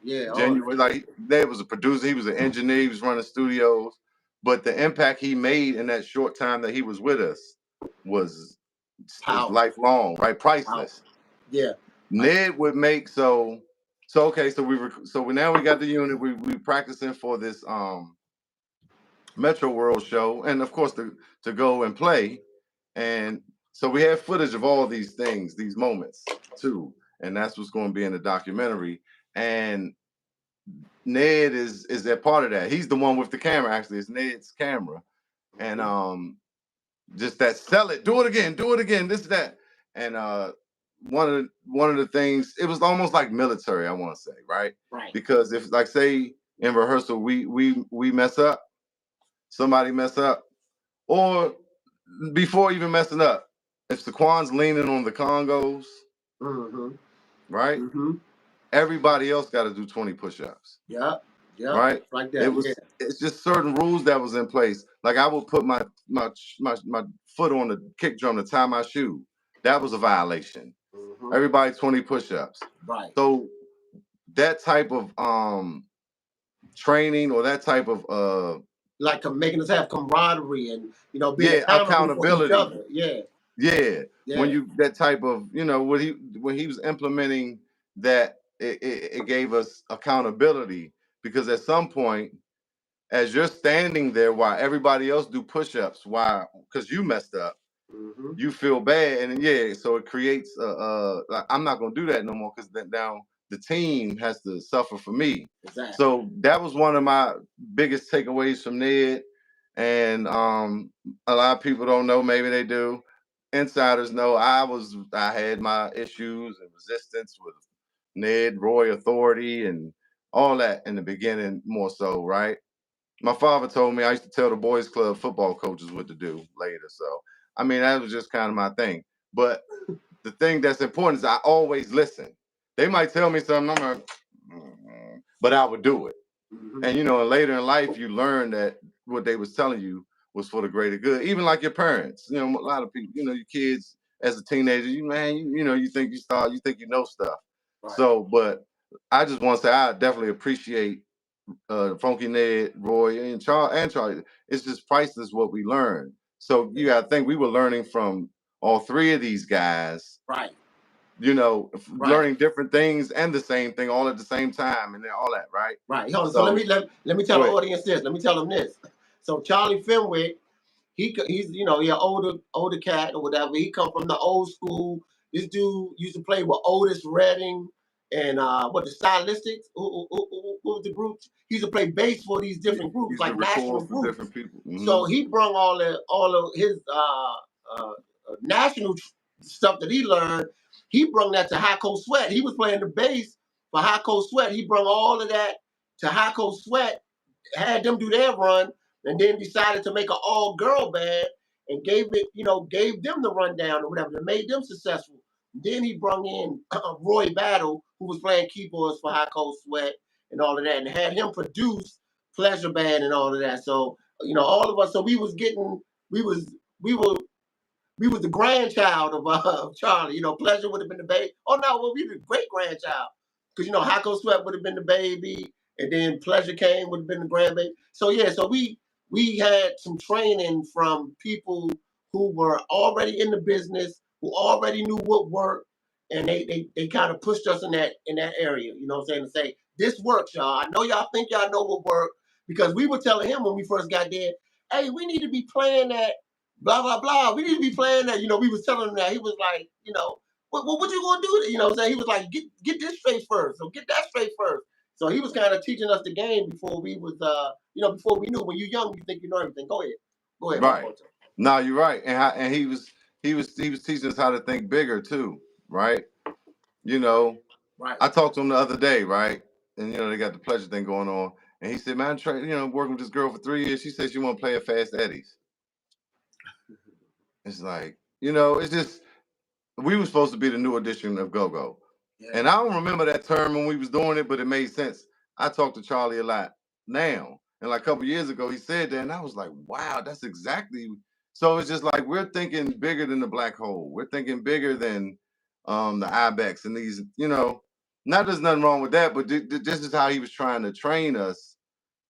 [SPEAKER 2] Yeah.
[SPEAKER 1] Genuine, like Ned was a producer, he was an engineer, he was running studios, but the impact he made in that short time that he was with us was lifelong, right? Priceless.
[SPEAKER 2] Yeah.
[SPEAKER 1] Ned would make okay. So now we got the unit. We practicing for this Metro World show, and of course to go and play, and so we have footage of all these things, these moments too, and that's what's going to be in the documentary. And Ned is that part of that. He's the one with the camera. Actually, it's Ned's camera, and just that sell it, do it again, this that, and one of the things, it was almost like military, I want to say, right?
[SPEAKER 2] Right.
[SPEAKER 1] Because if, like, say in rehearsal we mess up, somebody mess up, or before even messing up, if Saquon's leaning on the congos, right? Everybody else got to do 20 push-ups.
[SPEAKER 2] Yeah.
[SPEAKER 1] Right?
[SPEAKER 2] Like that.
[SPEAKER 1] It's just certain rules that was in place. Like I would put my foot on the kick drum to tie my shoe. That was a violation. Everybody 20 push-ups.
[SPEAKER 2] Right.
[SPEAKER 1] So that type of training, or that type of
[SPEAKER 2] like making us have camaraderie and being
[SPEAKER 1] accountability
[SPEAKER 2] for each other. Yeah.
[SPEAKER 1] When you that type of when he was implementing that, it gave us accountability, because at some point, as you're standing there while everybody else do push-ups, because you messed up, you feel bad, and so it creates like, I'm not gonna do that no more, because now the team has to suffer for me.
[SPEAKER 2] Exactly.
[SPEAKER 1] So that was one of my biggest takeaways from Ned, and a lot of people don't know, maybe they do. Insiders know I had my issues and resistance with Ned, Roy authority, and all that in the beginning, more so, right? My father told me I used to tell the boys club football coaches what to do later. So, I mean, that was just kind of my thing. But the thing that's important is I always listen. They might tell me something, I'm like, but I would do it. And, later in life, you learn that what they was telling you was for the greater good. Even like your parents, a lot of people, your kids as a teenager, you think you think you know stuff. Right. So, but I just want to say I definitely appreciate Funky Ned, Roy, and Charlie. It's just priceless what we learned. So you got to think we were learning from all three of these guys.
[SPEAKER 2] Right.
[SPEAKER 1] Learning different things and the same thing all at the same time, and all that, right?
[SPEAKER 2] Right. So let me tell the audience this. Let me tell them this. So Charlie Fenwick, he's he an older cat or whatever. He come from the old school. This dude used to play with Otis Redding and the Stylistics. Who was the group? He used to play bass for these different groups, like national groups.
[SPEAKER 1] Different people.
[SPEAKER 2] So he brought all of his national stuff that he learned. He brought that to High Coast Sweat. He was playing the bass for High Coast Sweat. He brought all of that to High Coast Sweat, had them do their run, and then decided to make an all-girl band and gave them the rundown or whatever that made them successful. Then he brought in Roy Battle, who was playing keyboards for High Coast Sweat and all of that, and had him produce Pleasure Band and all of that. So all of us. So we were we was the grandchild of Charlie. You know, Pleasure would have been the baby. Oh no, well, we the great grandchild because you know Hako Sweat would have been the baby, and then Pleasure came would have been the grandbaby. So yeah, so we had some training from people who were already in the business, who already knew what worked, and they kind of pushed us in that area. You know what I'm saying? To say this works, y'all. I know y'all think y'all know what worked because we were telling him when we first got there, hey, we need to be playing that blah blah blah. We need to be playing that. You know, we was telling him that. He was like, you know, what you gonna do? You know what I'm saying? He was like, get this straight first. So get that straight first. So he was kind of teaching us the game before we was you know, before we knew. When you're young, you think you know everything. Go ahead. Go ahead,
[SPEAKER 1] Right. No, you're right. And he was teaching us how to think bigger too, right? You know,
[SPEAKER 2] Right.
[SPEAKER 1] I talked to him the other day, right? And you know, they got the Pleasure thing going on. And he said, man, you know, working with this girl for 3 years. She said she want to play at Fast Eddie's. It's like, you know, it's just we were supposed to be the new edition of Go-Go. Yeah. And I don't remember that term when we was doing it, but it made sense. I talk to Charlie a lot now. And like a couple years ago, he said that, and I was like, wow, that's exactly. So it's just like we're thinking bigger than the black hole. We're thinking bigger than the ibex and these, you know, not there's nothing wrong with that, but this is how he was trying to train us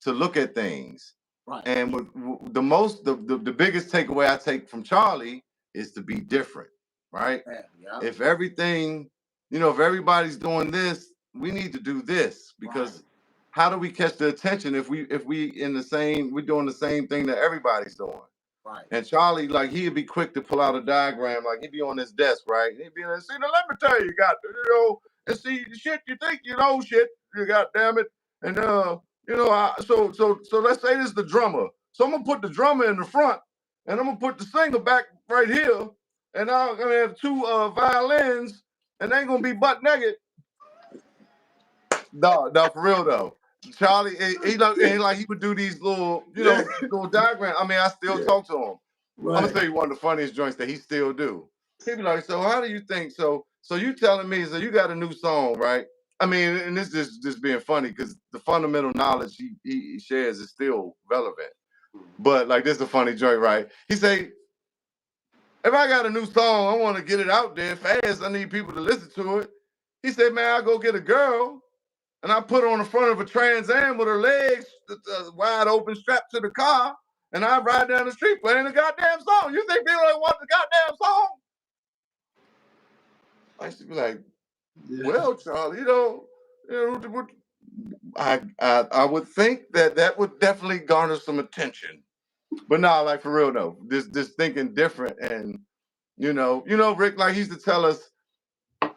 [SPEAKER 1] to look at things.
[SPEAKER 2] Right.
[SPEAKER 1] And the biggest takeaway I take from Charlie is to be different, right?
[SPEAKER 2] Yeah.
[SPEAKER 1] If everything, you know, if everybody's doing this, we need to do this because how do we catch the attention if we're doing the same thing that everybody's doing?
[SPEAKER 2] Right.
[SPEAKER 1] And Charlie, like, he'd be quick to pull out a diagram, like he'd be on his desk, right? He'd be like, see, now let me tell you, you know, and see the shit you think you know shit, you got damn it. And you know, so let's say this is the drummer. So I'm gonna put the drummer in the front and I'm gonna put the singer back right here, and I'm gonna have two violins, and they ain't gonna be butt naked. No, for real though. Charlie, he like he would do these little, you know, little diagrams. I mean, I still talk to him. Right. I'm gonna tell you one of the funniest joints that he still do. He'd be like, so how do you think? So you telling me, so you got a new song, right? I mean, and this is just being funny because the fundamental knowledge he shares is still relevant. But like, this is a funny joint, right? He say, if I got a new song, I want to get it out there fast. I need people to listen to it. He said, man, I'll go get a girl and I put her on the front of a Trans Am with her legs wide open, strapped to the car, and I ride down the street playing the goddamn song. You think people don't want the goddamn song? I used to be like, well, Charlie, you know, I would think that would definitely garner some attention. But no, like for real though, this thinking different, and you know, Rick, like he used to tell us,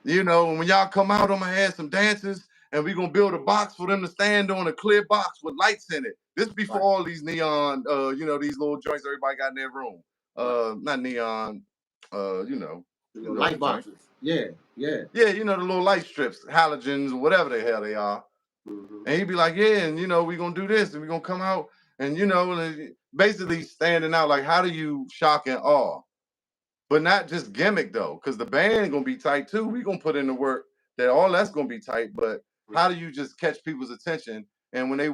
[SPEAKER 1] you know, when y'all come out, I'm gonna have some dances, and we're gonna build a box for them to stand on, a clear box with lights in it. This before all these neon, you know, these little joints everybody got in their room. Not neon, you know,
[SPEAKER 2] light boxes. Yeah,
[SPEAKER 1] you know, the little light strips, halogens, or whatever the hell they are. Mm-hmm. And he'd be like, yeah, and you know, we're gonna do this, and we're gonna come out, and you know, basically standing out. Like, how do you shock and awe? But not just gimmick though, because the band gonna be tight too. We gonna put in the work that all that's gonna be tight. But how do you just catch people's attention? And when they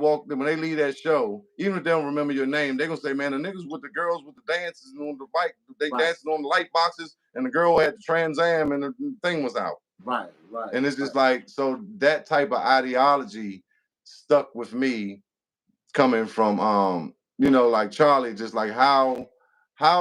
[SPEAKER 1] leave that show, even if they don't remember your name, they're gonna say, man, the niggas with the girls with the dances on the bike, they dancing on the light boxes, and the girl had the Trans Am and the thing was out.
[SPEAKER 2] Right.
[SPEAKER 1] And it's just like, so that type of ideology stuck with me coming from you know, like Charlie, just like how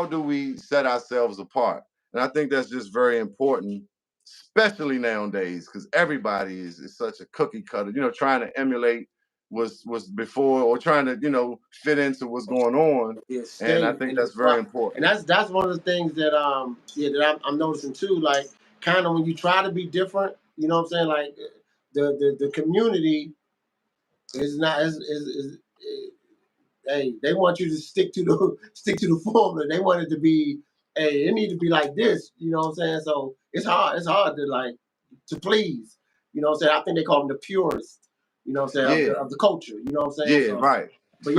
[SPEAKER 1] do we set ourselves apart? And I think that's just very important, especially nowadays, because everybody is such a cookie cutter, you know, trying to emulate was before, or trying to, you know, fit into what's going on. And I think that's very important.
[SPEAKER 2] And that's one of the things that that I'm noticing too, like kind of when you try to be different, you know what I'm saying? Like the community is not is hey, they want you to stick to the formula. They want it to be, hey, it need to be like this. You know what I'm saying? So it's hard to like to please. You know what I'm saying? I think they call them the purists. You know what I'm saying? Of the culture. You know what I'm saying?
[SPEAKER 1] Yeah, so, right.
[SPEAKER 2] But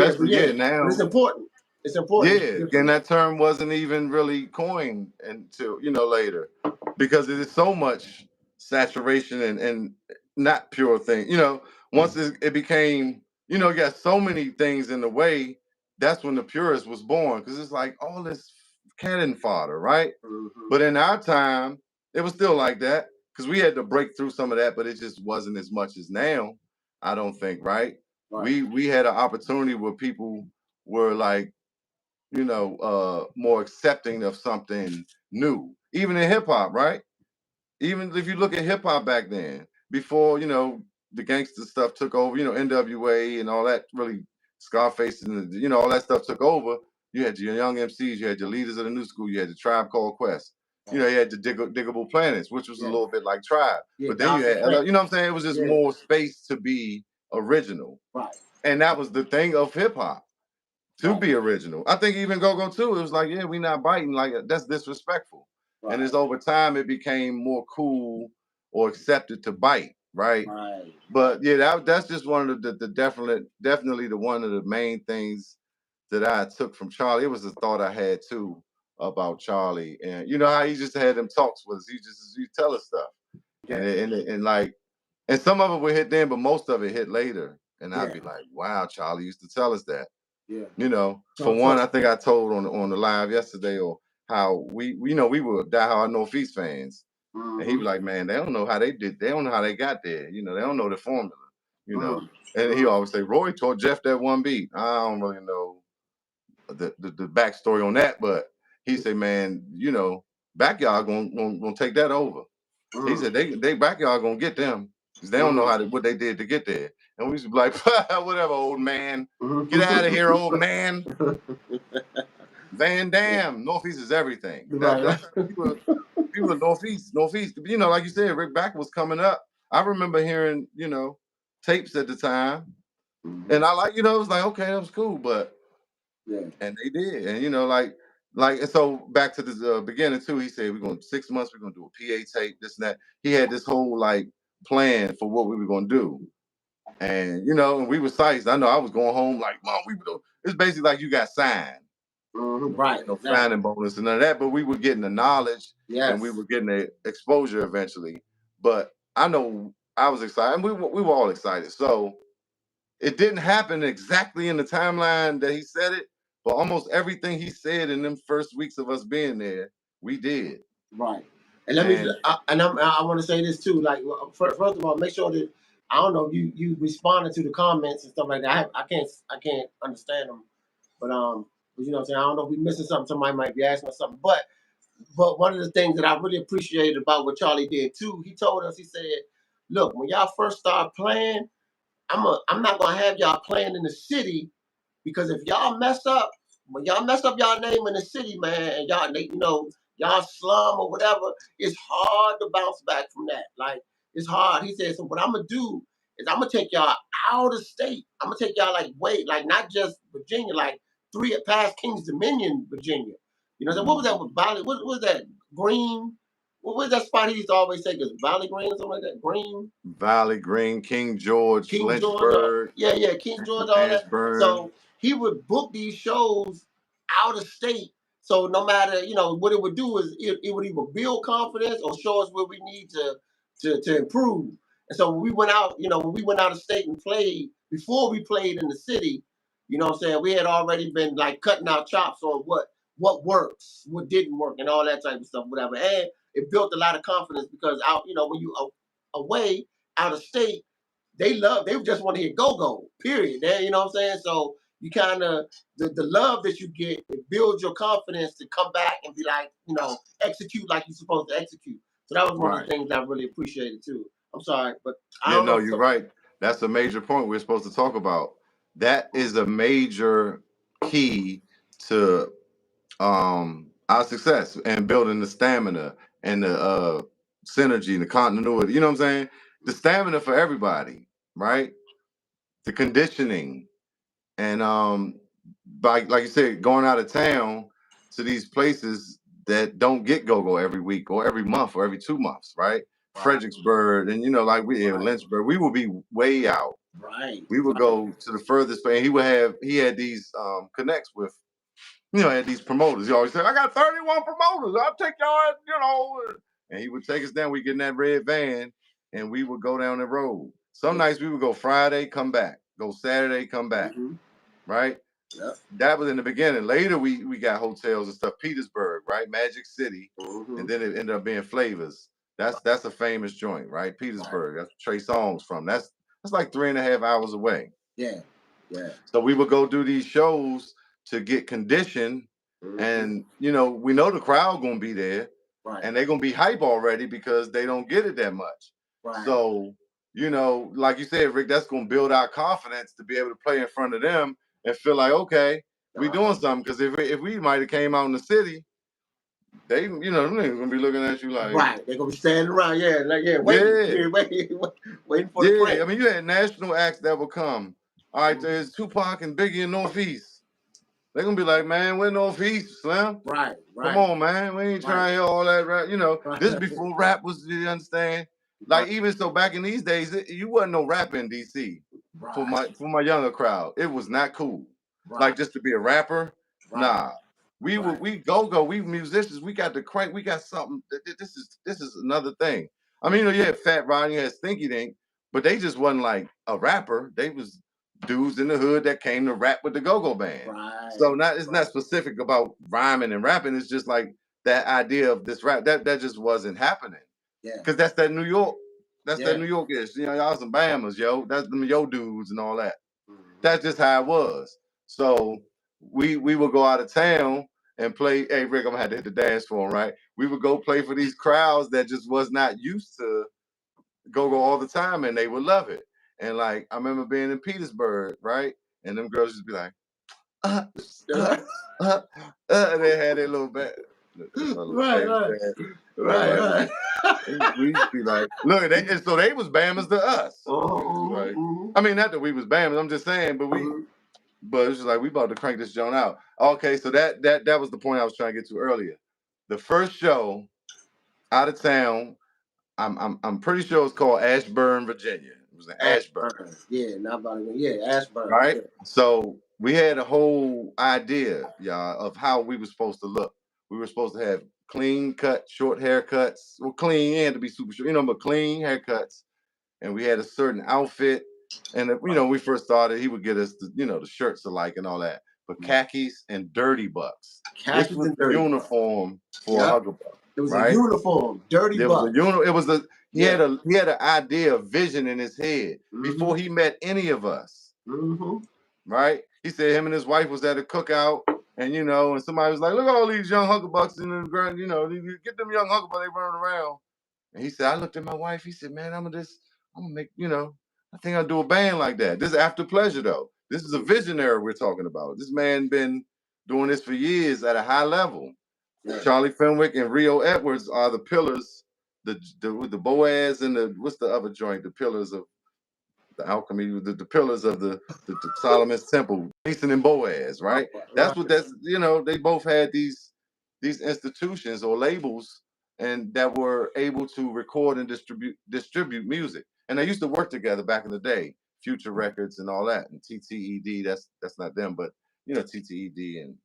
[SPEAKER 2] now it's important. It's important.
[SPEAKER 1] Yeah, and that term wasn't even really coined until, you know, later, because it is so much saturation and not pure thing. You know, once it became, you know, you got so many things in the way. That's when the purist was born, because it's like all this cannon fodder, right?
[SPEAKER 2] Mm-hmm.
[SPEAKER 1] But in our time, it was still like that because we had to break through some of that, but it just wasn't as much as now. I don't think, right?
[SPEAKER 2] Right.
[SPEAKER 1] We had an opportunity where people were like, more accepting of something new, even in hip hop, right? Even if you look at hip hop back then, before the gangster stuff took over, NWA and all that, really Scarface and all that stuff took over. You had your young MCs, you had your leaders of the new school, you had the Tribe Called Quest, you had the Diggable Planets, which was a little bit like Tribe.
[SPEAKER 2] Yeah,
[SPEAKER 1] But then you had, what I'm saying? It was just more space to be original,
[SPEAKER 2] right.
[SPEAKER 1] And that was the thing of hip hop, to be original. I think even Go Go too. It was like, yeah, we not biting, like that's disrespectful.
[SPEAKER 2] Right.
[SPEAKER 1] And it's over time it became more cool or accepted to bite, right?
[SPEAKER 2] Right.
[SPEAKER 1] But yeah, that's just one of the definitely the one of the main things that I took from Charlie. It was a thought I had too about Charlie, and you know how he just had them talks with us. He tell us stuff, and like, and some of it would hit then, but most of it hit later. And I'd be like, wow, Charlie used to tell us that.
[SPEAKER 2] Yeah.
[SPEAKER 1] For one, I think I told on the live yesterday, or how we were diehard Northeast fans, and he was like, man, they don't know how they did, they don't know how they got there, they don't know the formula, and he always say, Roy taught Jeff that one beat. I don't really know the backstory on that, but he said, man, backyard gonna take that over. He said they backyard gonna get them because they don't know what they did to get there. And we used to be like, whatever, old man, get out of here, old man. Van Dam, Northeast is everything. That's people in Northeast. Like you said, Rick Back was coming up. I remember hearing, tapes at the time, and I like, it was like, okay, that was cool, but and they did, and and so back to the beginning too. He said we're going 6 months. We're going to do a PA tape, this and that. He had this whole like plan for what we were going to do, and and we were psyched. I know I was going home like, Mom, we were. It's basically like you got signed.
[SPEAKER 2] Right.
[SPEAKER 1] No signing bonus and none of that, but we were getting the knowledge and we
[SPEAKER 2] Yes.
[SPEAKER 1] were getting the exposure eventually. But I know I was excited, and we were all excited. So it didn't happen exactly in the timeline that he said it, but almost everything he said in them first weeks of us being there, we did.
[SPEAKER 2] Right. And I want to say this too. Like, first of all, make sure that I don't know you responded to the comments and stuff like that. I can't understand them, but you know what I'm saying. I don't know if we missing something. Somebody might be asking us something, but one of the things that I really appreciated about what Charlie did too, he told us, he said, look, when y'all first start playing, I'm not gonna have y'all playing in the city, because if y'all mess up, when y'all mess up y'all name in the city, man, and y'all slum or whatever, it's hard to bounce back from that. Like, it's hard. He said, so what I'm gonna do is I'm gonna take y'all out of state. I'm gonna take y'all like not just Virginia, like three past King's Dominion, Virginia. So what was that with Valley? What was that Green? What was that spot he used to always say? Cause Valley Green or something like that. Green.
[SPEAKER 1] Valley Green, King George,
[SPEAKER 2] King George,
[SPEAKER 1] Lynchburg,
[SPEAKER 2] King George, all that.
[SPEAKER 1] Ashburn.
[SPEAKER 2] So he would book these shows out of state. So no matter, what it would do is it would either build confidence or show us where we need to improve. And so when we went out, when we went out of state and played, before we played in the city, what I'm saying, we had already been like cutting our chops on what works, what didn't work, and all that type of stuff, whatever. And it built a lot of confidence because out, when you away out of state, they just want to hear go-go, period. You know what I'm saying? So you kind of, the love that you get, it builds your confidence to come back and be like, execute like you're supposed to execute. So that was one of the things I really appreciated too. I'm sorry, but I don't know.
[SPEAKER 1] You're right. That's a major point we're supposed to talk about. That is a major key to our success and building the stamina and the synergy and the continuity. You know what I'm saying? The stamina for everybody, right? The conditioning and like you said, going out of town to these places that don't get go-go every week or every month or every 2 months, right? Fredericksburg and like we in Lynchburg, we would be way out.
[SPEAKER 2] Right.
[SPEAKER 1] We would go to the furthest place. He had these connects with, had these promoters. He always said, I got 31 promoters. I'll take y'all, and he would take us down. We'd get in that red van and we would go down the road. Some nights we would go Friday, come back, go Saturday, come back. Right?
[SPEAKER 2] Yep.
[SPEAKER 1] That was in the beginning. Later, we got hotels and stuff. Petersburg, right? Magic City, and then it ended up being Flavors. That's a famous joint, right? Petersburg. That's Trey Songz from. That's like 3.5 hours away.
[SPEAKER 2] Yeah. Yeah.
[SPEAKER 1] So we would go do these shows to get conditioned, and we know the crowd gonna be there, and they're gonna be hype already because they don't get it that much.
[SPEAKER 2] Right.
[SPEAKER 1] So like you said, Rick, that's gonna build our confidence to be able to play in front of them and feel like, okay, we doing something. Because if we might have came out in the city, they them niggas gonna be looking at you like,
[SPEAKER 2] right, they're gonna be standing around, waiting for the play.
[SPEAKER 1] I mean, you had national acts that would come. All right, there's Tupac and Biggie in Northeast. They're gonna be like, man, we're Northeast, Slim.
[SPEAKER 2] Right.
[SPEAKER 1] Come on, man. We ain't trying to hear all that rap. This before rap was, you understand? Like, even so back in these days, you wasn't no rapper in DC. For my younger crowd. It was not cool. Like, just to be a rapper. Nah. We musicians, we got the crank, we got something. This is another thing. I mean, you had Fat Rod, you had Stinky Dink, but they just wasn't like a rapper. They was dudes in the hood that came to rap with the go-go band. So it's not specific about rhyming and rapping. It's just like that idea of this rap that just wasn't happening.
[SPEAKER 2] Yeah.
[SPEAKER 1] Because that's that New York. That's that New York-ish. Y'all some Bammers, yo. That's them yo dudes and all that. That's just how it was. So we would go out of town and play. Hey, Rick, I'm gonna have to hit the dance floor, right? We would go play for these crowds that just was not used to go all the time, and they would love it. And like, I remember being in Petersburg, right? And them girls just be like, and they had their little band. Right. We used to be like, look, so they was Bammers to us. Like, I mean, not that we was Bammers, I'm just saying, but it's just like, we about to crank this joint out. Okay, so that was the point I was trying to get to earlier. The first show out of town, I'm pretty sure it's called Ashburn, Virginia. It was in Ashburn.
[SPEAKER 2] Yeah, Ashburn.
[SPEAKER 1] Right?
[SPEAKER 2] Yeah.
[SPEAKER 1] So we had a whole idea, y'all, of how we were supposed to look. We were supposed to have clean cut, short haircuts. Well, clean, had to be super short, but clean haircuts. And we had a certain outfit. And we first started, he would get us the shirts alike and all that. But khakis and dirty bucks. This was the uniform for Huck-a-bucks.
[SPEAKER 2] It was a uniform, dirty bucks.
[SPEAKER 1] He had an idea, of vision in his head before he met any of us. Right? He said him and his wife was at a cookout, and and somebody was like, "Look at all these young Huck-a-bucks in the ground. Get them young Huck-a-bucks, they running around." And he said, I looked at my wife. He said, "Man, I'm gonna make, I think I'll do a band like that." This is After Pleasure, though. This is a visionary we're talking about. This man been doing this for years at a high level. Yeah. Charlie Fenwick and Rio Edwards are the pillars, the Boaz and what's the other joint? The pillars of the alchemy, the pillars of the Solomon's Temple, Jason and Boaz, right? That's they both had these institutions or labels and that were able to record and distribute music. And they used to work together back in the day, Future Records and all that. And TTED, that's not them, but TTED and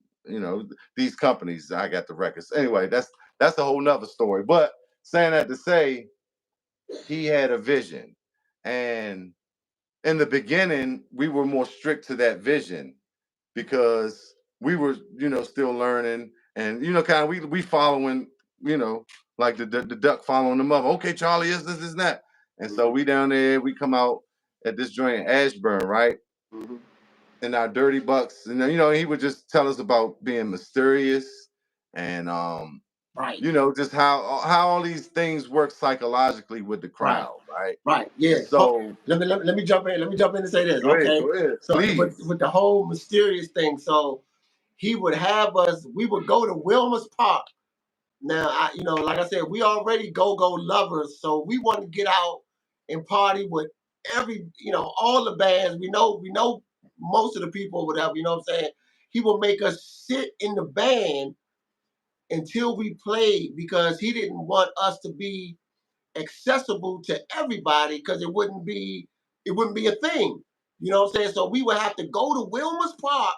[SPEAKER 1] these companies, I got the records. Anyway, that's a whole nother story. But saying that to say, he had a vision. And in the beginning, we were more strict to that vision because we were, still learning and, kind of we following, like the duck following the mother. Okay, Charlie, is this, that. And so we down there, we come out at this joint in Ashburn, right? And our dirty bucks, and he would just tell us about being mysterious and just how all these things work psychologically with the crowd, right?
[SPEAKER 2] Right. Yeah. So let me jump in. Let me jump in and say this.
[SPEAKER 1] Go ahead.
[SPEAKER 2] So
[SPEAKER 1] please.
[SPEAKER 2] With the whole mysterious thing, so he would have us. We would go to Wilmer's Park. Now, like I said, we already go lovers, so we want to get out and party with all the bands. We know most of the people, whatever. You know what I'm saying? He will make us sit in the band until we played because he didn't want us to be accessible to everybody because it wouldn't be a thing. You know what I'm saying? So we would have to go to Wilmer's Park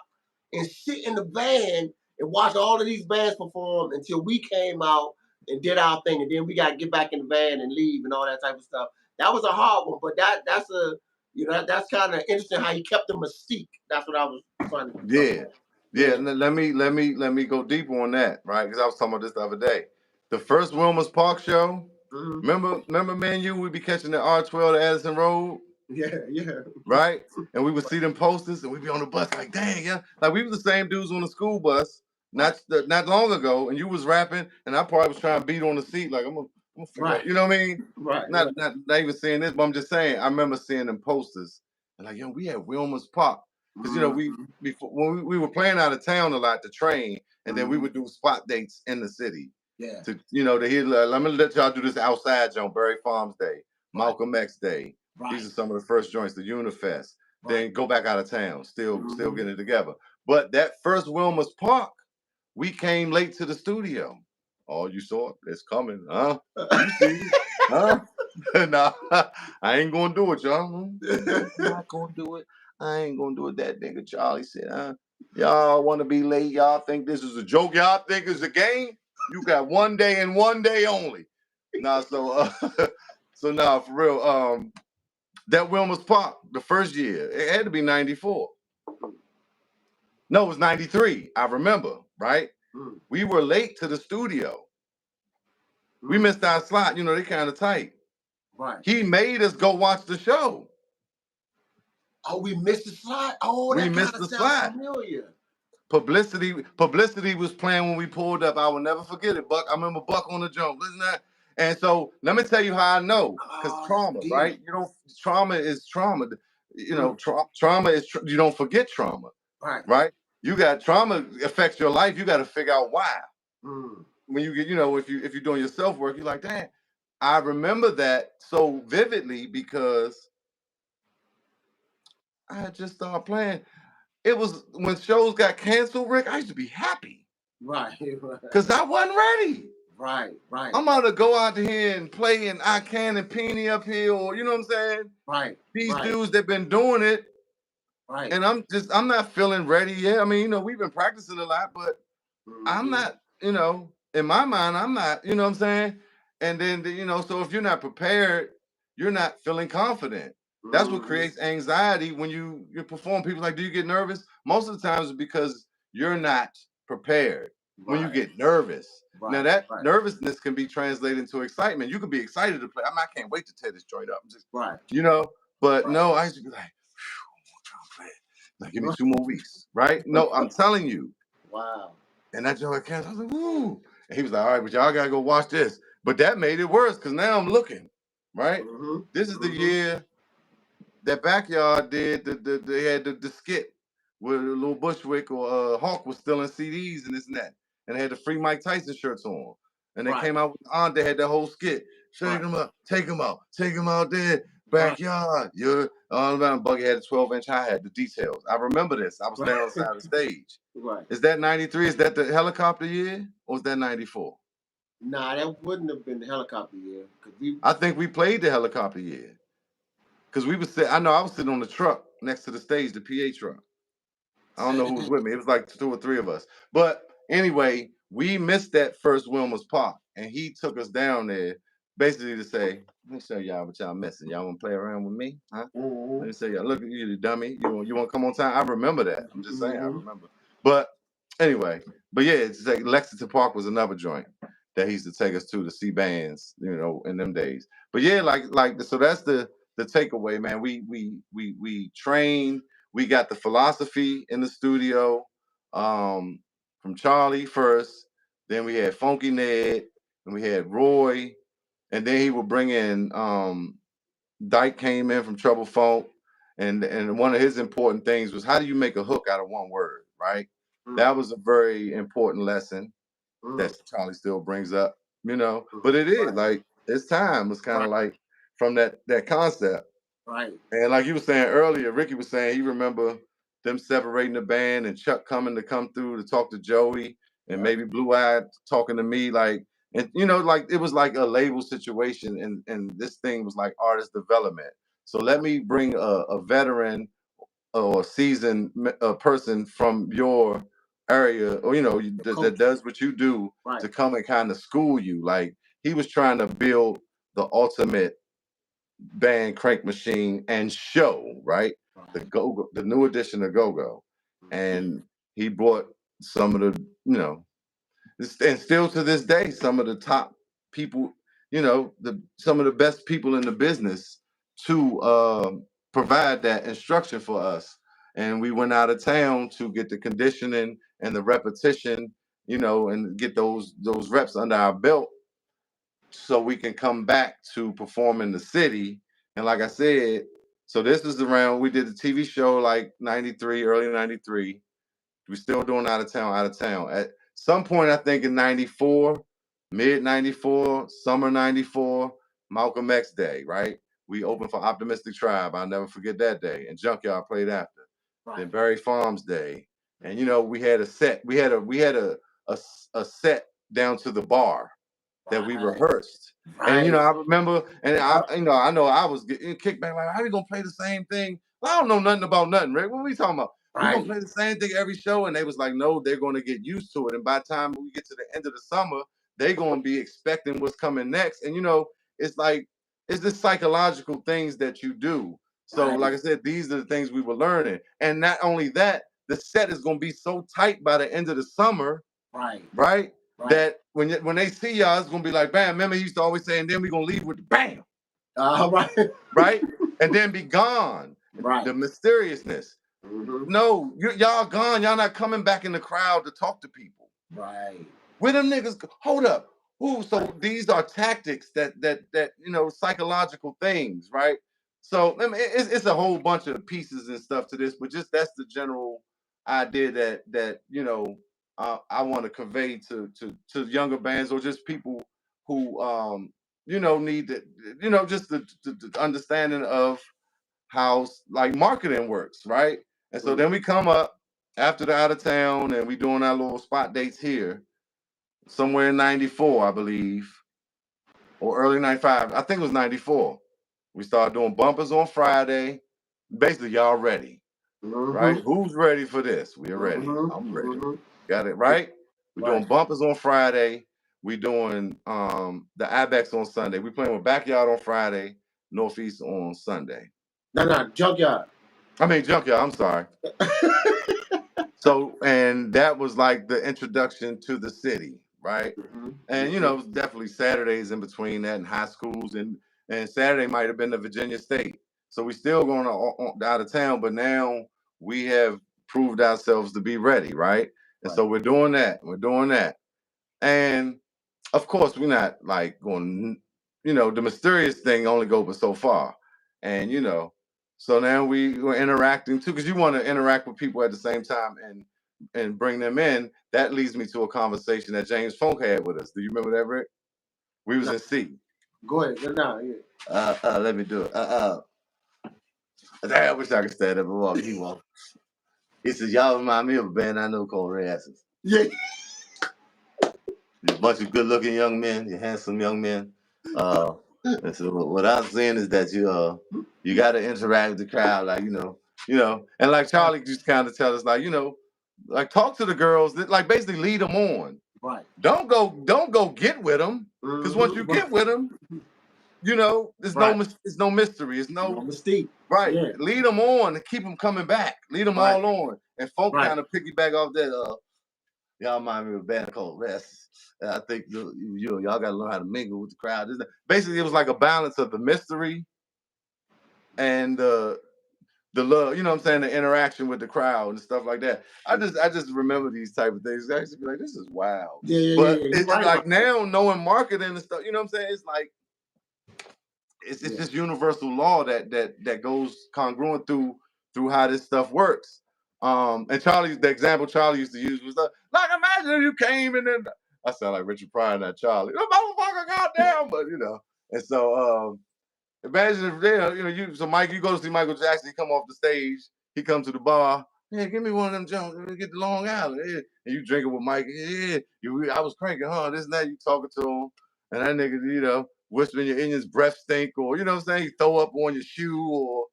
[SPEAKER 2] and sit in the van and watch all of these bands perform until we came out and did our thing, and then we got to get back in the van and leave and all that type of stuff. That was a hard one, but that's kind of interesting how he kept the mystique. That's what I was funny.
[SPEAKER 1] Yeah.
[SPEAKER 2] Yeah.
[SPEAKER 1] Let me go deeper on that, right? Because I was talking about this the other day. The first Wilmer's Park show. Remember, man, we be catching the R12 to Addison Road.
[SPEAKER 2] Yeah.
[SPEAKER 1] Right? And we would see them posters, and we'd be on the bus like, dang, yeah. Like we were the same dudes on the school bus not long ago, and you was rapping, and I probably was trying to beat on the seat, like I'm gonna figure out, you know what I mean? Not even saying this, but I'm just saying I remember seeing them posters, and like, yo, we had Wilmer's Park. Because we before when we were playing out of town a lot to train, and then we would do spot dates in the city.
[SPEAKER 2] Yeah.
[SPEAKER 1] To hear, let me let y'all do this outside, John Berry Farms Day, Malcolm X Day. These are some of the first joints, the Unifest. Then go back out of town, still getting it together. But that first Wilmer's Park, we came late to the studio. Oh, you saw it? It's coming, huh? You see it, huh? Nah, I ain't gonna do it, y'all. I'm not gonna do it. I ain't gonna do it. That nigga Charlie said, y'all want to be late? Y'all think this is a joke? Y'all think it's a game? You got one day and one day only. Nah, so for real, that Wilmer's Park, the first year, it had to be 94. No, it was 93. I remember, right? We were late to the studio. We missed our slot. They kind of tight.
[SPEAKER 2] Right.
[SPEAKER 1] He made us go watch the show.
[SPEAKER 2] Oh, we missed the slot? Oh,
[SPEAKER 1] we
[SPEAKER 2] that
[SPEAKER 1] missed
[SPEAKER 2] kind of
[SPEAKER 1] the
[SPEAKER 2] sounds
[SPEAKER 1] slot.
[SPEAKER 2] familiar.
[SPEAKER 1] Publicity was playing when we pulled up. I will never forget it, Buck. I remember Buck on the jump. Listen to that. And so let me tell you how I know. Because trauma, right? Trauma is trauma. Trauma is you don't forget trauma. Right? You got trauma affects your life. You got to figure out why. When you get, if you're doing your self work, you're like, damn, I remember that so vividly because I had just started playing. It was when shows got canceled, Rick, I used to be happy.
[SPEAKER 2] Right.
[SPEAKER 1] Because I wasn't ready.
[SPEAKER 2] Right.
[SPEAKER 1] I'm about to go out here and play in I Can and Peony up here, or you know what I'm saying?
[SPEAKER 2] Right.
[SPEAKER 1] These dudes that been doing it.
[SPEAKER 2] Right.
[SPEAKER 1] And I'm not feeling ready yet. I mean, we've been practicing a lot, but I'm not, in my mind, I'm not, you know what I'm saying? And then, so if you're not prepared, you're not feeling confident. That's what creates anxiety when you perform. People like, do you get nervous? Most of the times it's because you're not prepared when you get nervous. Now that nervousness can be translated into excitement. You can be excited to play. I can't wait to tear this joint up. Just, but no, I used to be like, give me 2 more weeks, right? No, I'm telling you.
[SPEAKER 2] Wow.
[SPEAKER 1] And that joint came. I was like, woo. And he was like, all right, but y'all gotta go watch this. But that made it worse because now I'm looking, right? This is the year that Backyard did. They had the skit where little Bushwick or Hawk was stealing CDs and this and that, and they had the Free Mike Tyson shirts on, and they came out with Aunt. They had that whole skit. Shake them up, take them out there. Backyard, you're all about. Buggy had a 12-inch hi-hat. The details. I remember this. I was standing on the side of the stage. Is that 93? Is that the helicopter year, or is that 94?
[SPEAKER 2] Nah, that wouldn't have been the helicopter year.
[SPEAKER 1] I think we played the helicopter year. Because we was I know I was sitting on the truck next to the stage, the PA truck. I don't know who was with me. It was like 2 or 3 of us. But anyway, we missed that first Wilmer's Park, and he took us down there basically to say, let me show y'all what y'all missing. Y'all want to play around with me? Huh? Let me show y'all. Look at you, the dummy. You want to come on time? I remember that. I'm just saying, I remember. But anyway, yeah, it's like Lexington Park was another joint that he used to take us to see bands, in them days. But yeah, so that's the takeaway, man. We train. We got the philosophy in the studio from Charlie first. Then we had Funky Ned, and we had Roy, and then he would bring in Dyke came in from Trouble Funk, and one of his important things was how do you make a hook out of one word, right? That was a very important lesson that Charlie still brings up, But it is like his time was kind of like from that concept.
[SPEAKER 2] Right.
[SPEAKER 1] And like you were saying earlier, Ricky was saying he remember them separating the band and Chuck coming to come through to talk to Joey and maybe Blue Eye talking to me like, and like it was like a label situation and this thing was like artist development. So let me bring a veteran or seasoned person from your area or that does what you do to come and kind of school you. Like he was trying to build the ultimate band crank machine and show, right? The new edition of Go-Go. and he brought some of the, and still to this day, some of the top people, some of the best people in the business to provide that instruction for us. And we went out of town to get the conditioning and the repetition, and get those reps under our belt so we can come back to perform in the city. And like I said, so this is around, we did the TV show like 93, early 93. We're still doing out of town. At some point, I think in 94, mid 94, summer 94, Malcolm X Day, right? We opened for Optimistic Tribe. I'll never forget that day. And Junkyard played after.
[SPEAKER 2] Right.
[SPEAKER 1] Then Barry Farms Day. And we had a set. We had a set down to the bar that we rehearsed.
[SPEAKER 2] Right.
[SPEAKER 1] And I remember, and I know I was getting kicked back, like, how you gonna play the same thing? Well, I don't know nothing about nothing, Rick. What are we talking about? We're gonna play the same thing every show. And they was like, no, they're gonna get used to it. And by the time we get to the end of the summer, they're gonna be expecting what's coming next. And it's like, it's the psychological things that you do. So, like I said, these are the things we were learning. And not only that, the set is gonna be so tight by the end of the summer, right? That when they see y'all, it's gonna be like, bam. Remember, he used to always say, and then we're gonna leave with the bam. Right? And then be gone.
[SPEAKER 2] Right.
[SPEAKER 1] The mysteriousness. Mm-hmm. No, y'all gone. Y'all not coming back in the crowd to talk to people.
[SPEAKER 2] Right.
[SPEAKER 1] Where them niggas go? Hold up. Ooh, so these are tactics that psychological things, right? So it's a whole bunch of pieces and stuff to this, but just that's the general idea that I want to convey to younger bands or just people who need to, just the understanding of how like marketing works, right? And so then we come up after the out of town and we doing our little spot dates here somewhere in 94, I believe, or early 95. I think it was 94. We started doing bumpers on Friday. Basically, y'all ready, right? Who's ready for this? We're ready. I'm ready. Got it, right? We're doing bumpers on Friday. We're doing the Ibex on Sunday. We're playing with Backyard on Friday, Northeast on Sunday.
[SPEAKER 2] No, Junkyard.
[SPEAKER 1] Junkyard, I'm sorry. So, and that was like the introduction to the city, right? And definitely Saturdays in between that and high schools, and Saturday might have been the Virginia State. So we still going out of town, but now we have proved ourselves to be ready, right? And so we're doing that. And of course, we're not like going, the mysterious thing only goes but so far. And so now we're interacting too, because you want to interact with people at the same time and bring them in. That leads me to a conversation that James Funk had with us. Do you remember that, Rick? We was in C.
[SPEAKER 2] Go ahead.
[SPEAKER 1] Let me do it. I wish I could stand up and walk. He walked. He says, y'all remind me of a band I know called Red Asses.
[SPEAKER 2] Yeah.
[SPEAKER 1] A bunch of good-looking young men, you handsome young men. And so what I'm saying is that you got to interact with the crowd, like and like Charlie just kind of tell us, like like talk to the girls, like basically lead them on.
[SPEAKER 2] Right.
[SPEAKER 1] Don't go get with them, because once you get with them, there's no mystery, it's no
[SPEAKER 2] mystique.
[SPEAKER 1] Right. Yeah. Lead them on and keep them coming back. Lead them all on, and folk kind of piggyback off that. Y'all remind me of a band called Rest. I think y'all got to learn how to mingle with the crowd. Basically, it was like a balance of the mystery and the love. You know what I'm saying? The interaction with the crowd and stuff like that. I just remember these type of things. I used to be like, this is wild. But it's like now knowing marketing and stuff. You know what I'm saying? It's like it's just universal law that goes congruent through how this stuff works. And the example Charlie used to use was like, imagine if you came in and I sound like Richard Pryor, not Charlie. The motherfucker goddamn, but and so imagine if so Mike, you go to see Michael Jackson, he come off the stage, he comes to the bar, yeah, give me one of them jumps, let me get the Long Island, yeah. And you drinking with Mike, yeah, I was cranking, this and that, you talking to him, and that nigga, whispering your Indian's breath stink, or you know what I'm saying, you throw up on your shoe, or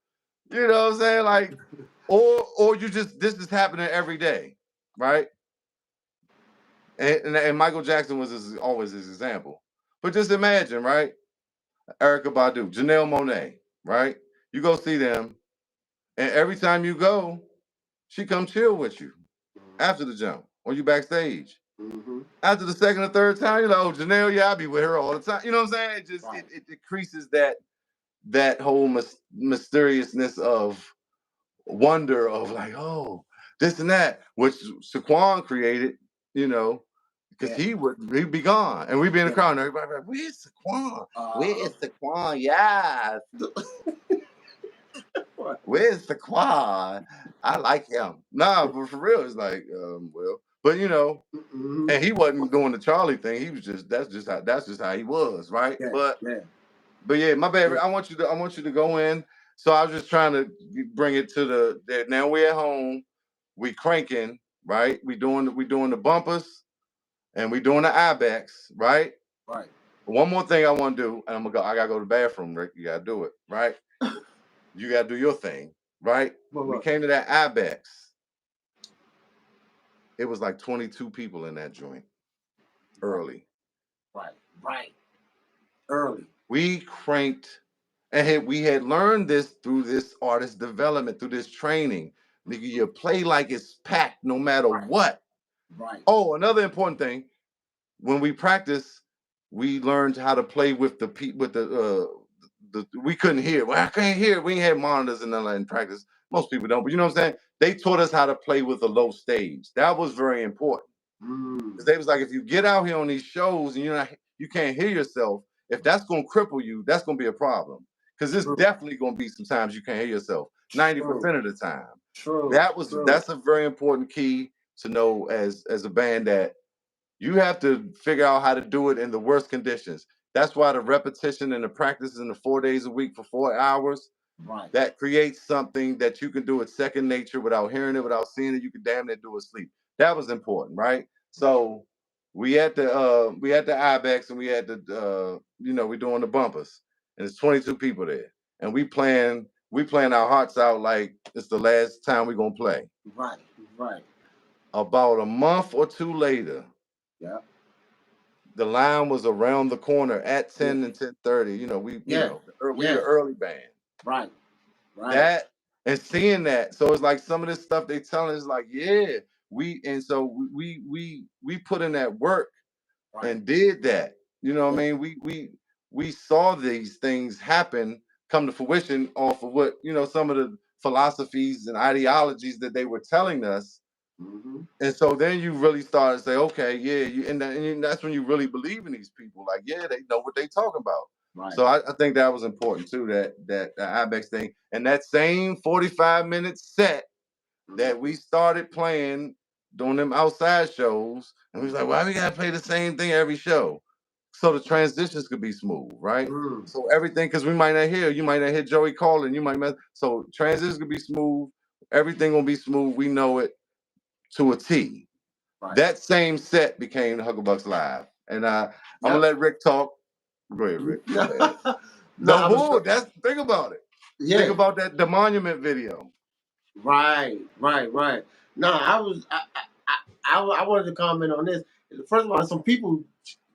[SPEAKER 1] you know what I'm saying, like, or you just this is happening every day, right? And Michael Jackson was always his example. But just imagine, right? Erykah Badu, Janelle Monáe, right? You go see them, and every time you go, She come chill with you after the jump, or you backstage.
[SPEAKER 2] Mm-hmm.
[SPEAKER 1] After the second or third time, you're like, oh, Janelle, yeah, I be with her all the time. You know what I'm saying? It just
[SPEAKER 2] Right.
[SPEAKER 1] it decreases that whole mysteriousness of wonder of like, oh, this and that, which Saquon created, you know, because he'd be gone, and we'd be in the crowd, and everybody like, where's Saquon? Where's Saquon? Yes. Where's Saquon? I like him. Nah, but for real, it's like, well, but you know, and he wasn't doing the Charlie thing. He was just that's just how he was, right?
[SPEAKER 2] Yeah.
[SPEAKER 1] But yeah, my bad. I want you to go in. So I was just trying to bring it to the now we're at home, we cranking, right? We doing the bumpers and we doing the ibex, right?
[SPEAKER 2] Right.
[SPEAKER 1] One more thing I want to do, and I gotta go to the bathroom, Rick. You gotta do it, right? You gotta do your thing, right? We came to that ibex. It was like 22 people in that joint early.
[SPEAKER 2] Right. Early.
[SPEAKER 1] We cranked, and we had learned this through this artist development, through this training. Nigga, you play like it's packed no matter what.
[SPEAKER 2] Right.
[SPEAKER 1] Oh, another important thing, when we practice, we learned how to play with the we couldn't hear. Well, I can't hear. We ain't had monitors and nothing in practice. Most people don't, but you know what I'm saying? They taught us how to play with a low stage. That was very important. Because they was like, if you get out here on these shows and you can't hear yourself, if that's gonna cripple you, that's gonna be a problem. Because there's definitely gonna be some times you can't hear yourself. 90% of the time.
[SPEAKER 2] True.
[SPEAKER 1] That's a very important key to know as a band, that you have to figure out how to do it in the worst conditions. That's why the repetition and the practice in the 4 days a week for 4 hours, that creates something that you can do at second nature without hearing it, without seeing it. You can damn near do it sleep. That was important, right? So we had the ibex, and we had the we're doing the bumpers, and there's 22 people there, and we playing our hearts out like it's the last time we're gonna play.
[SPEAKER 2] Right.
[SPEAKER 1] About a month or two later, the line was around the corner at 10 and 10:30. We the early band.
[SPEAKER 2] Right.
[SPEAKER 1] That, and seeing that, so it's like some of this stuff they telling us, like, yeah, we put in that work and did that. You know what I mean? We saw these things happen, come to fruition off of what, some of the philosophies and ideologies that they were telling us. And so then you really start to say, okay, yeah, and that's when you really believe in these people. Like, yeah, they know what they talking about. So I think that was important too, that Ibex thing. And that same 45-minute set that we started playing doing them outside shows, and we was like, why we gotta play the same thing every show? So the transitions could be smooth, right? So everything, because you might not hear Joey calling, so transitions could be smooth, everything gonna be smooth. We know it to a T. That same set became the Huck-a-bucks Live. And I'm gonna let Rick talk. Go ahead, Rick. Think about it.
[SPEAKER 2] Yeah.
[SPEAKER 1] Think about the monument video.
[SPEAKER 2] Right. No, I wanted to comment on this. First of all, some people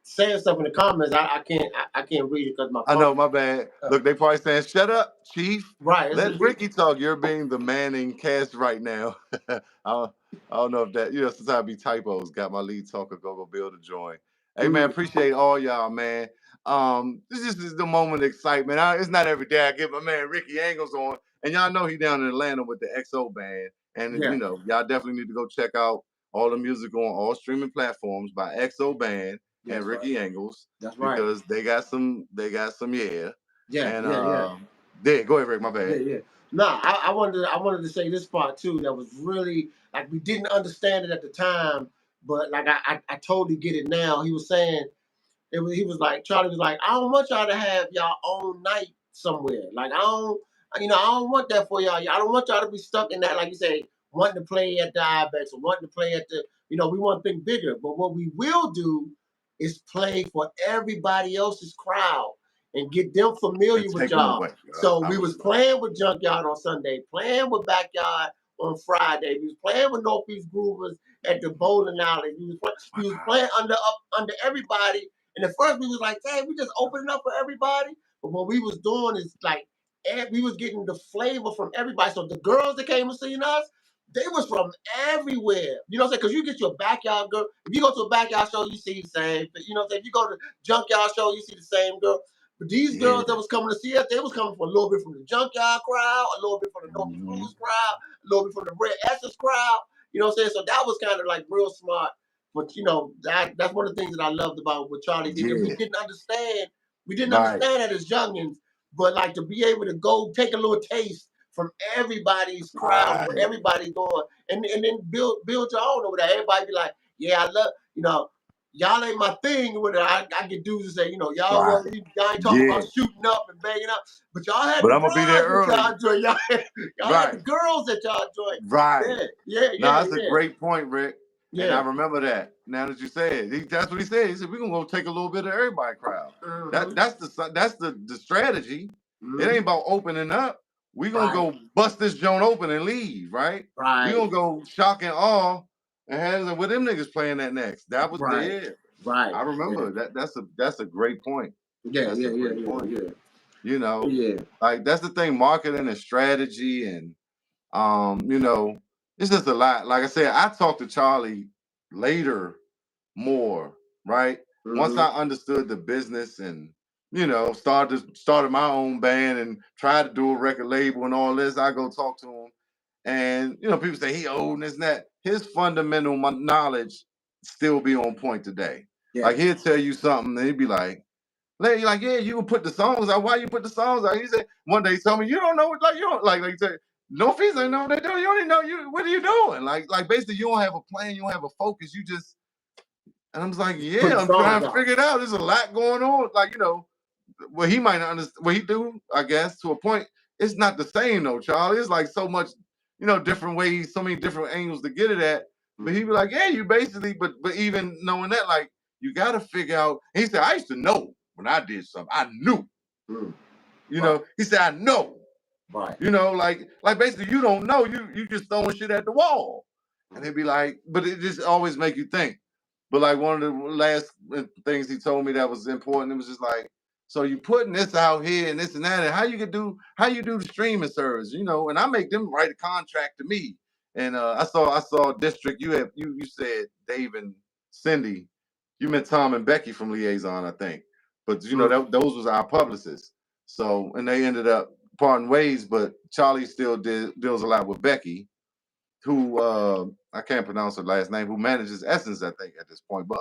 [SPEAKER 2] saying stuff in the comments. I can't read it because my phone.
[SPEAKER 1] I know, my bad. Look, they probably saying, "Shut up, Chief."
[SPEAKER 2] Right.
[SPEAKER 1] Let Ricky talk. You're being the Manning cast right now. I don't know if that, sometimes I be typos. Got my lead talker, Go Bill, to join. Hey man, appreciate all y'all, man. This is the moment of excitement. It's not every day I get my man Ricky Angles on, and y'all know he down in Atlanta with the XO band, and y'all definitely need to go check out all the music on all streaming platforms by XO band and Ricky Angles.
[SPEAKER 2] That's right.
[SPEAKER 1] Because they got some, yeah. And go ahead, Rick. My bad.
[SPEAKER 2] Yeah. No, I wanted to say this part too. That was really, like, we didn't understand it at the time, but like I totally get it now. He was saying he was like, Charlie was like, I don't want y'all to have y'all own night somewhere. Like, I don't want that for y'all. I don't want y'all to be stuck in that, like you say, wanting to play at the IBEX or wanting to play at the, we want to think bigger. But what we will do is play for everybody else's crowd and get them familiar with y'all. So we was playing with Junkyard on Sunday, playing with Backyard on Friday. We was playing with Northeast Groovers at the bowling alley. We was playing under everybody. And at first we was like, hey, we just opening up for everybody. But what we was doing is like, we was getting the flavor from everybody. So the girls that came and seen us, they was from everywhere. You know what I'm saying? Because you get your backyard girl. If you go to a backyard show, you see the same. You know what I'm saying? If you go to junkyard show, you see the same girl. But these girls that was coming to see us, they was coming for a little bit from the junkyard crowd, a little bit from the North Blues crowd, a little bit from the Red Essence crowd. You know what I'm saying? So that was kind of like real smart. But you know, that's one of the things that I loved about what Charlie did. We didn't understand. We didn't understand that as youngins. But like to be able to go take a little taste from everybody's crowd, where everybody's going, and then build your own over there. Everybody be like, yeah, I love, you know, y'all ain't my thing. With it, I get dudes that say, you know, y'all ain't talking about shooting up and banging up, but y'all had the bras that y'all enjoy. Y'all had the girls that y'all enjoy.
[SPEAKER 1] Right.
[SPEAKER 2] Yeah.
[SPEAKER 1] No, that's a great point, Rick. Yeah. And I remember that. Now that you say it, that's what he said. He said we're gonna go take a little bit of everybody crowd. That's the strategy. It ain't about opening up. We're gonna go bust this joint open and leave, right? We're gonna go shock and awe and have with them niggas playing that next. That was there. I remember that. That's a great point.
[SPEAKER 2] Yeah.
[SPEAKER 1] You know, like that's the thing, marketing and strategy and you know, it's just a lot. Like I said, I talked to Charlie later more, right? Once I understood the business and you know, started my own band and tried to do a record label and all this, I go talk to him. And you know, people say he old and this and that. His fundamental knowledge still be on point today. Like he'll tell you something and he'd be like, yeah, you can put the songs out. Why you put the songs out? He said one day he told me, you don't know, like you don't like he said, no fees ain't know what they do. You don't even know what are you doing? Like basically you don't have a plan, you don't have a focus, you just and I'm just like, yeah, I'm trying to figure it out. There's a lot going on. Like, you know, well, he might not understand what he do, I guess, to a point. It's not the same though, Charlie. It's like so much, you know, different ways, so many different angles to get it at. But he'd be like, yeah, you basically, but even knowing that, like, you gotta figure out. He said, I used to know when I did something. I knew. You know, he said, I know.
[SPEAKER 2] Right.
[SPEAKER 1] You know, like basically you don't know. You just throwing shit at the wall. And they'd be like, but it just always make you think. But like one of the last things he told me that was important, it was just like, so you putting this out here and this and that, and how you do the streaming service, you know, and I make them write a contract to me. And I saw District, you said Dave and Cindy, you meant Tom and Becky from Liaison, I think. But you know, those was our publicists. So and they ended up parting ways, but Charlie still deals a lot with Becky, who I can't pronounce her last name, who manages Essence, I think, at this point. But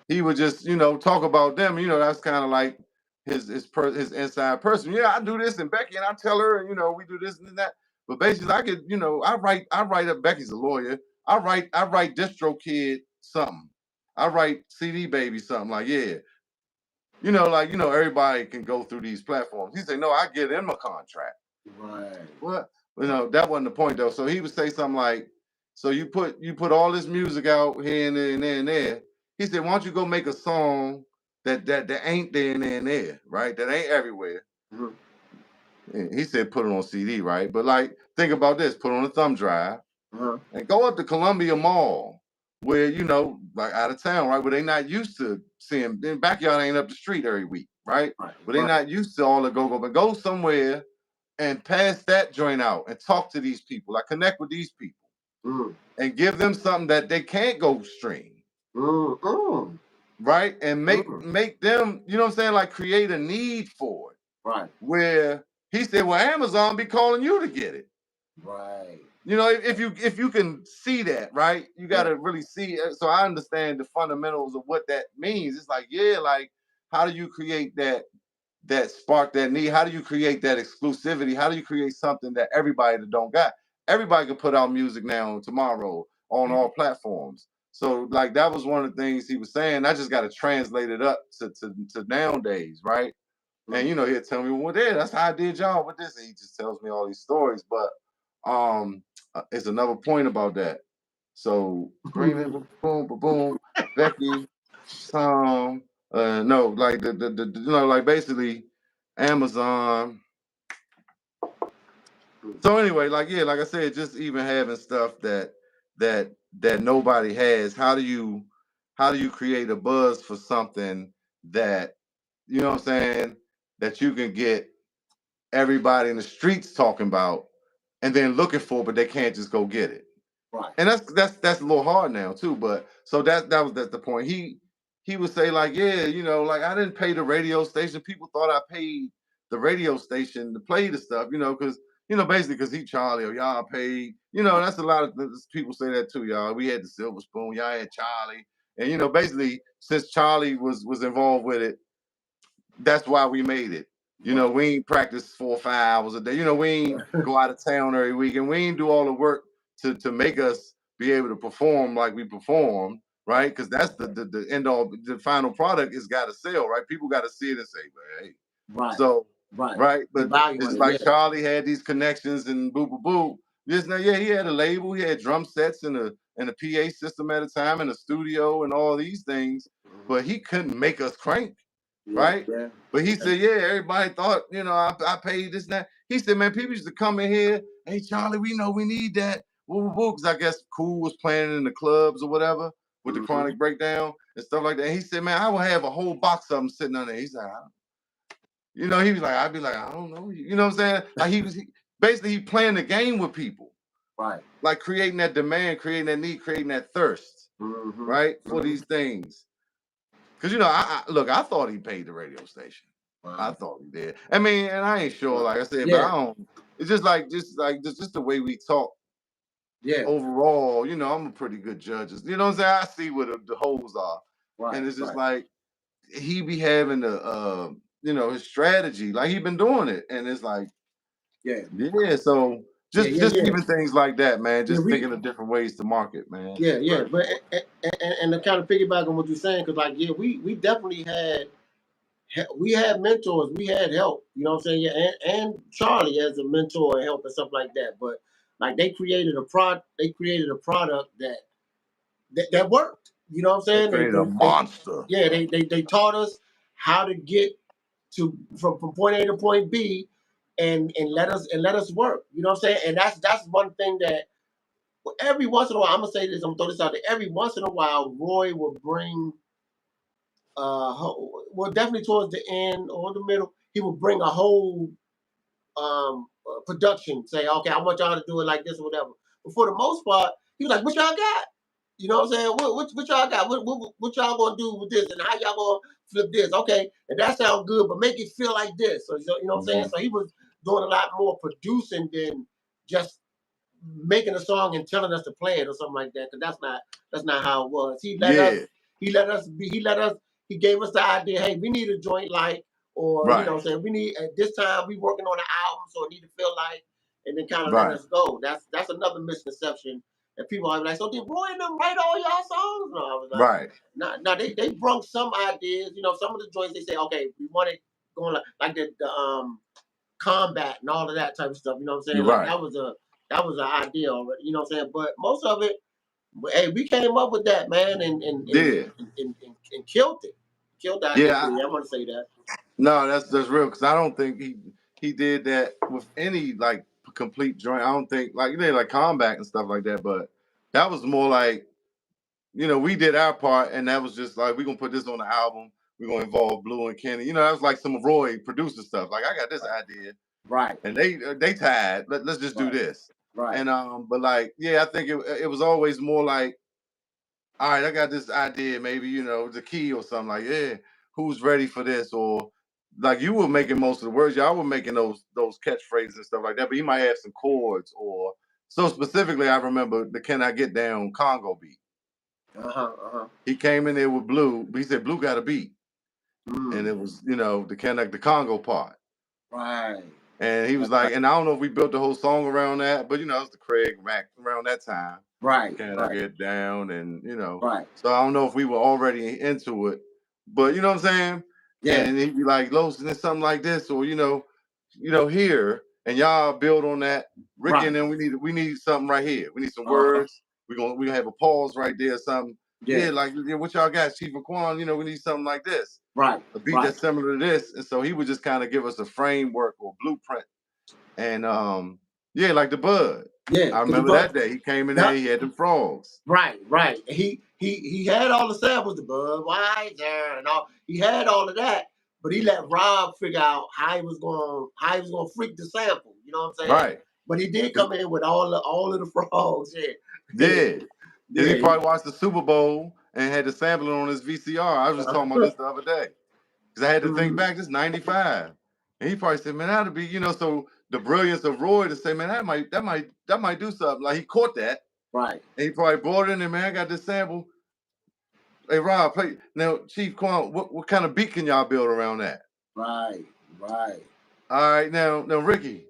[SPEAKER 1] he would just, you know, talk about them. You know, that's kind of like his inside person. Yeah, I do this and Becky, and I tell her, and you know, we do this and that. But basically, I could, you know, I write up. Becky's a lawyer. I write DistroKid something. I write CD Baby something like, yeah, you know, like, you know, everybody can go through these platforms. He said, no, I get him a contract.
[SPEAKER 2] Right.
[SPEAKER 1] What? You know, that wasn't the point though. So he would say something like, so you put all this music out here and there and there and there. He said, why don't you go make a song that ain't there and there and there, right? That ain't everywhere. And he said, put it on CD, right? But like, think about this: put on a thumb drive and go up to Columbia Mall, where you know, like out of town, right? Where they not used to seeing. In backyard ain't up the street every week, right? But they not used to all the go. But go somewhere and pass that joint out and talk to these people. Like connect with these people and give them something that they can't go stream. Right? And make them, you know what I'm saying? Like create a need for it.
[SPEAKER 2] Right.
[SPEAKER 1] Where he said, well, Amazon be calling you to get it.
[SPEAKER 2] Right.
[SPEAKER 1] You know, if you can see that, right? You got to really see it. So I understand the fundamentals of what that means. It's like, yeah, like how do you create that spark, that need? How do you create that exclusivity? How do you create something that everybody that don't got? Everybody can put out music now tomorrow on all platforms. So like that was one of the things he was saying. I just got to translate it up to nowadays, right? And you know, he'll tell me, well, yeah, that's how I did y'all with this. And he just tells me all these stories. But it's another point about that. So boom, boom, boom, Becky, Tom, no, like the you know, like basically Amazon. So anyway, like yeah, like I said, just even having stuff that nobody has. How do you create a buzz for something that you know what I'm saying, that you can get everybody in the streets talking about, and then looking for it, but they can't just go get it.
[SPEAKER 2] Right.
[SPEAKER 1] And that's a little hard now too. But so that's the point. He would say like, yeah, like I didn't pay the radio station. People thought I paid the radio station to play the stuff, because basically because he Charlie or y'all paid. That's a lot of people say that too, y'all. We had the silver spoon, y'all had Charlie, and basically since Charlie was involved with it, that's why we made it. We ain't practice 4 or 5 hours a day. We ain't go out of town every week, and we ain't do all the work to make us be able to perform like we perform, right? Because that's the end all. The final product is got to sell, right? People got to see it and say, "Well, hey."
[SPEAKER 2] Right.
[SPEAKER 1] So, right, but it's like
[SPEAKER 2] yeah.
[SPEAKER 1] Charlie had these connections and boo boo boo. Just now, yeah, he had a label, he had drum sets and a PA system at a time, and a studio and all these things, but he couldn't make us crank. Right?
[SPEAKER 2] Yeah.
[SPEAKER 1] But he said, yeah, everybody thought, I paid this and that. He said, man, people used to come in here, hey, Charlie, we know we need that. Because I guess Cool was playing in the clubs or whatever with the Chronic Breakdown and stuff like that. And he said, man, I would have a whole box of them sitting on there. He's like, he was like, I'd be like, I don't know. You know what I'm saying? Like basically he playing the game with people.
[SPEAKER 2] Right.
[SPEAKER 1] Like creating that demand, creating that need, creating that thirst, right? For these things. Because I thought he paid the radio station. I thought he did. I mean, and I ain't sure, like I said, but I don't. It's just the way we talk.
[SPEAKER 2] Yeah.
[SPEAKER 1] Overall, I'm a pretty good judge. You know what I'm saying? I see what the holes are, and it's just like he be having his strategy, like he been doing it, and it's like, yeah. So just even things like that, man. Just thinking of different ways to market, man.
[SPEAKER 2] Yeah. But and to kind of piggyback on what you're saying, because we definitely had mentors, we had help. You know what I'm saying? Yeah, and Charlie as a mentor and help and stuff like that. But like they created a product that worked. You know what I'm saying?
[SPEAKER 1] They created a monster.
[SPEAKER 2] They taught us how to get from point A to point B, and let us work. You know what I'm saying? And that's one thing that every once in a while, I'm gonna say this, I'm gonna throw this out there. Every once in a while, Roy will bring, well, definitely towards the end or the middle, he will bring a whole production. Say, okay, I want y'all to do it like this or whatever. But for the most part, he was like, "What y'all got? You know what I'm saying? What y'all got? What y'all gonna do with this? And how y'all gonna flip this? Okay, and that sounds good, but make it feel like this." So you know what I'm saying? So he was doing a lot more producing than just making a song and telling us to play it or something like that. Because that's not how it was. He let us he gave us the idea. Hey, we need a joint like, or you know what I'm saying, we need at this time we working on an album, so it need to feel like, and then kind of let us go. That's another misconception. And people are like, so did Roy and them write all y'all songs? No, I was like, no, they brought some ideas. Some of the joints they say, okay, we want it going like the combat and all of that type of stuff. You know what I'm saying? Like that was an idea already. You know what I'm saying? But most of it, hey, we came up with that, man, and killed it. Killed that. Yeah, I want to say that.
[SPEAKER 1] No, that's real, because I don't think he did that with any like complete joint. I don't think like like combat and stuff like that, but that was more like, we did our part, and that was just like, we're gonna put this on the album. We're gonna involve Blue and Kenny. That was like some of Roy producer stuff. Like, I got this idea,
[SPEAKER 2] right?
[SPEAKER 1] And they tied. Let's just do this,
[SPEAKER 2] right?
[SPEAKER 1] And but like, I think it was always more like, all right, I got this idea, maybe the key or something, like, who's ready for this? Or like, you were making most of the words, y'all were making those catchphrases and stuff like that, but he might have some chords. Or so specifically, I remember the "Can I Get Down" Congo beat. He came in there with Blue, but he said Blue got a beat, and it was the Congo part,
[SPEAKER 2] right?
[SPEAKER 1] And he was like, and I don't know if we built the whole song around that, but it was the Craig Mack around that time.
[SPEAKER 2] Right.
[SPEAKER 1] Can I Get Down? And
[SPEAKER 2] right.
[SPEAKER 1] So I don't know if we were already into it, but you know what I'm saying?
[SPEAKER 2] Yeah.
[SPEAKER 1] And he'd be like, Los, and something like this, or here, and y'all build on that. Ricky and then we need something right here. We need some words. We gonna have a pause right there or something. Yeah, like what y'all got, Chief and Quan, we need something like this.
[SPEAKER 2] Right.
[SPEAKER 1] A beat that's similar to this. And so he would just kind of give us a framework or blueprint. And like the Bud.
[SPEAKER 2] Yeah.
[SPEAKER 1] I remember that day. He came in there, he had them frogs.
[SPEAKER 2] Right. He had all the samples, the Budweiser and all. He had all of that, but he let Rob figure out how he was gonna freak the sample. You know what I'm saying?
[SPEAKER 1] Right.
[SPEAKER 2] But he did come in with all of the frogs. Yeah.
[SPEAKER 1] Yeah. And he
[SPEAKER 2] Yeah.
[SPEAKER 1] probably watched the Super Bowl and had the sampling on his VCR. I was just talking about this the other day. Because I had to think back, this 95. And he probably said, man, that'd be, so the brilliance of Roy to say, man, that might do something. Like he caught that.
[SPEAKER 2] Right.
[SPEAKER 1] And he probably brought it in there, man. I got this sample. Hey Rob, play now, Chief Quan, what kind of beat can y'all build around that?
[SPEAKER 2] Right. Right.
[SPEAKER 1] All right, now Ricky.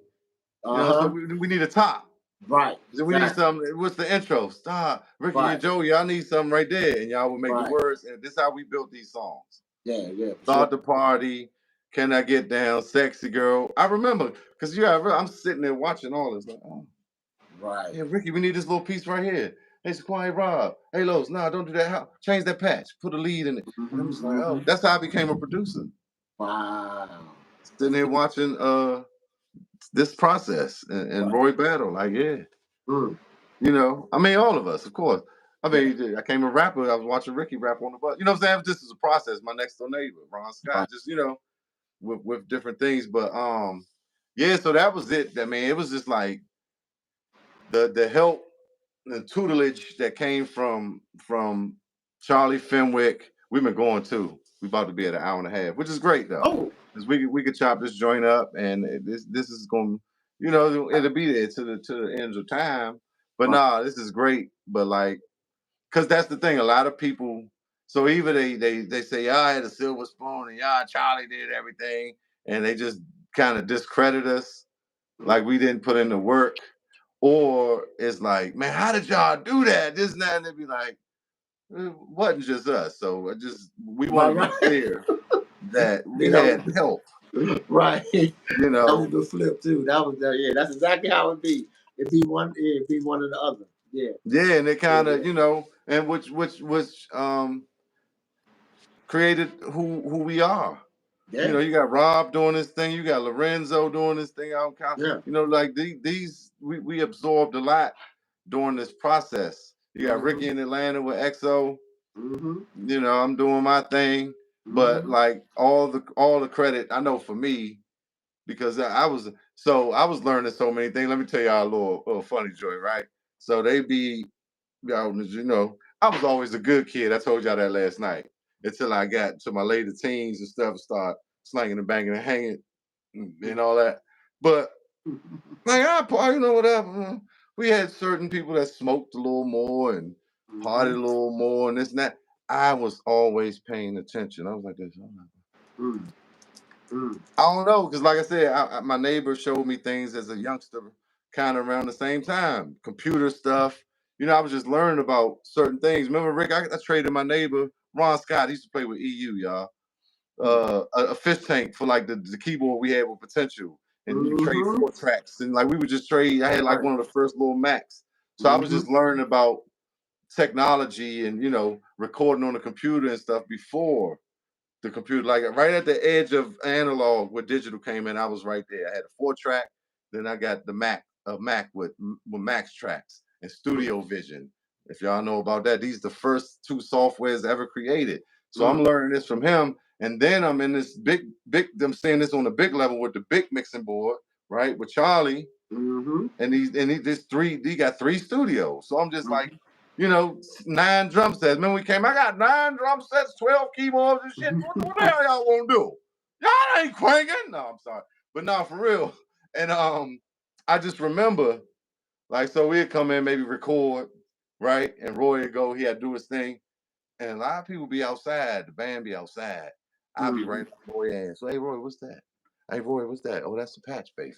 [SPEAKER 1] So we need a top.
[SPEAKER 2] Right.
[SPEAKER 1] So we need some. What's the intro? Stop, Ricky and Joey. Y'all need something right there, and y'all will make the words. And this is how we built these songs.
[SPEAKER 2] Yeah.
[SPEAKER 1] Start the party. Can I get down, sexy girl? I remember because I'm sitting there watching all this. Like, oh,
[SPEAKER 2] right.
[SPEAKER 1] Yeah, Ricky, we need this little piece right here. Hey, Shaquan, hey, Rob. Hey, Los, nah, don't do that. Change that patch. Put a lead in it. And I'm just like, oh, that's how I became a producer.
[SPEAKER 2] Wow.
[SPEAKER 1] Sitting there watching this process and Roy Battle. Like, yeah. I mean, all of us, of course. I mean, I came a rapper. I was watching Ricky rap on the bus. You know what I'm saying? This is a process. My next door neighbor, Ron Scott, just, with different things. But, yeah, so that was it. I mean, it was just like the help, the tutelage that came from Charlie Fenwick. We've been going too. We about to be at an hour and a half, which is great though.
[SPEAKER 2] Oh,
[SPEAKER 1] because we could chop this joint up, and this is going, it'll be there to the end of time. But nah, this is great. But like, because that's the thing. A lot of people. So either they say y'all had a silver spoon and y'all Charlie did everything, and they just kind of discredit us, like we didn't put in the work. Or it's like, man, how did y'all do that? This and that, and they'd be like, it wasn't just us. So we want to be clear that we had help.
[SPEAKER 2] Right.
[SPEAKER 1] That
[SPEAKER 2] was the flip too. That was that's exactly how it be. If he one or the other. Yeah.
[SPEAKER 1] Yeah, and it kind of, and which created who we are.
[SPEAKER 2] Yeah.
[SPEAKER 1] You got Rob doing this thing, you got Lorenzo doing this thing out.
[SPEAKER 2] Yeah.
[SPEAKER 1] Like these we absorbed a lot during this process. You got Ricky in Atlanta with EXO. I'm doing my thing, but like all the credit I know for me, because I was learning so many things. Let me tell y'all a little funny joy, right? So they be, I was always a good kid. I told y'all that last night. Until I got to my later teens and stuff, and start slanging and banging and hanging and all that. But like whatever. We had certain people that smoked a little more and partied a little more and this and that. I was always paying attention. I was like this. I don't know, because like I said, my neighbor showed me things as a youngster, kind of around the same time. Computer stuff. I was just learning about certain things. Remember, Rick? I traded my neighbor Ron Scott. He used to play with EU, y'all. A fish tank for like the keyboard we had with potential, and you trade 4 tracks, and like we would just trade. I had like one of the first little Macs, so I was just learning about technology and recording on the computer and stuff before the computer. Like right at the edge of analog where digital came in, I was right there. I had a 4-track, then I got the Mac with Max tracks and Studio Vision. If y'all know about that, these are the first 2 softwares ever created. So I'm learning this from him. And then I'm in this big, I'm seeing this on a big level with the big mixing board, right? With Charlie. And he got 3 studios. So I'm just like, 9 drum sets. Remember we came, I got 9 drum sets, 12 keyboards and shit. What the hell y'all want to do? Y'all ain't cranking. No, I'm sorry. But no, for real. And I just remember, like, so we'd come in, maybe record, right? And Roy would go, he had to do his thing. And a lot of people be outside, the band be outside. I'll be right on Roy ass. So, hey, Roy, what's that? Hey, Roy, what's that? Oh, that's the patch bass.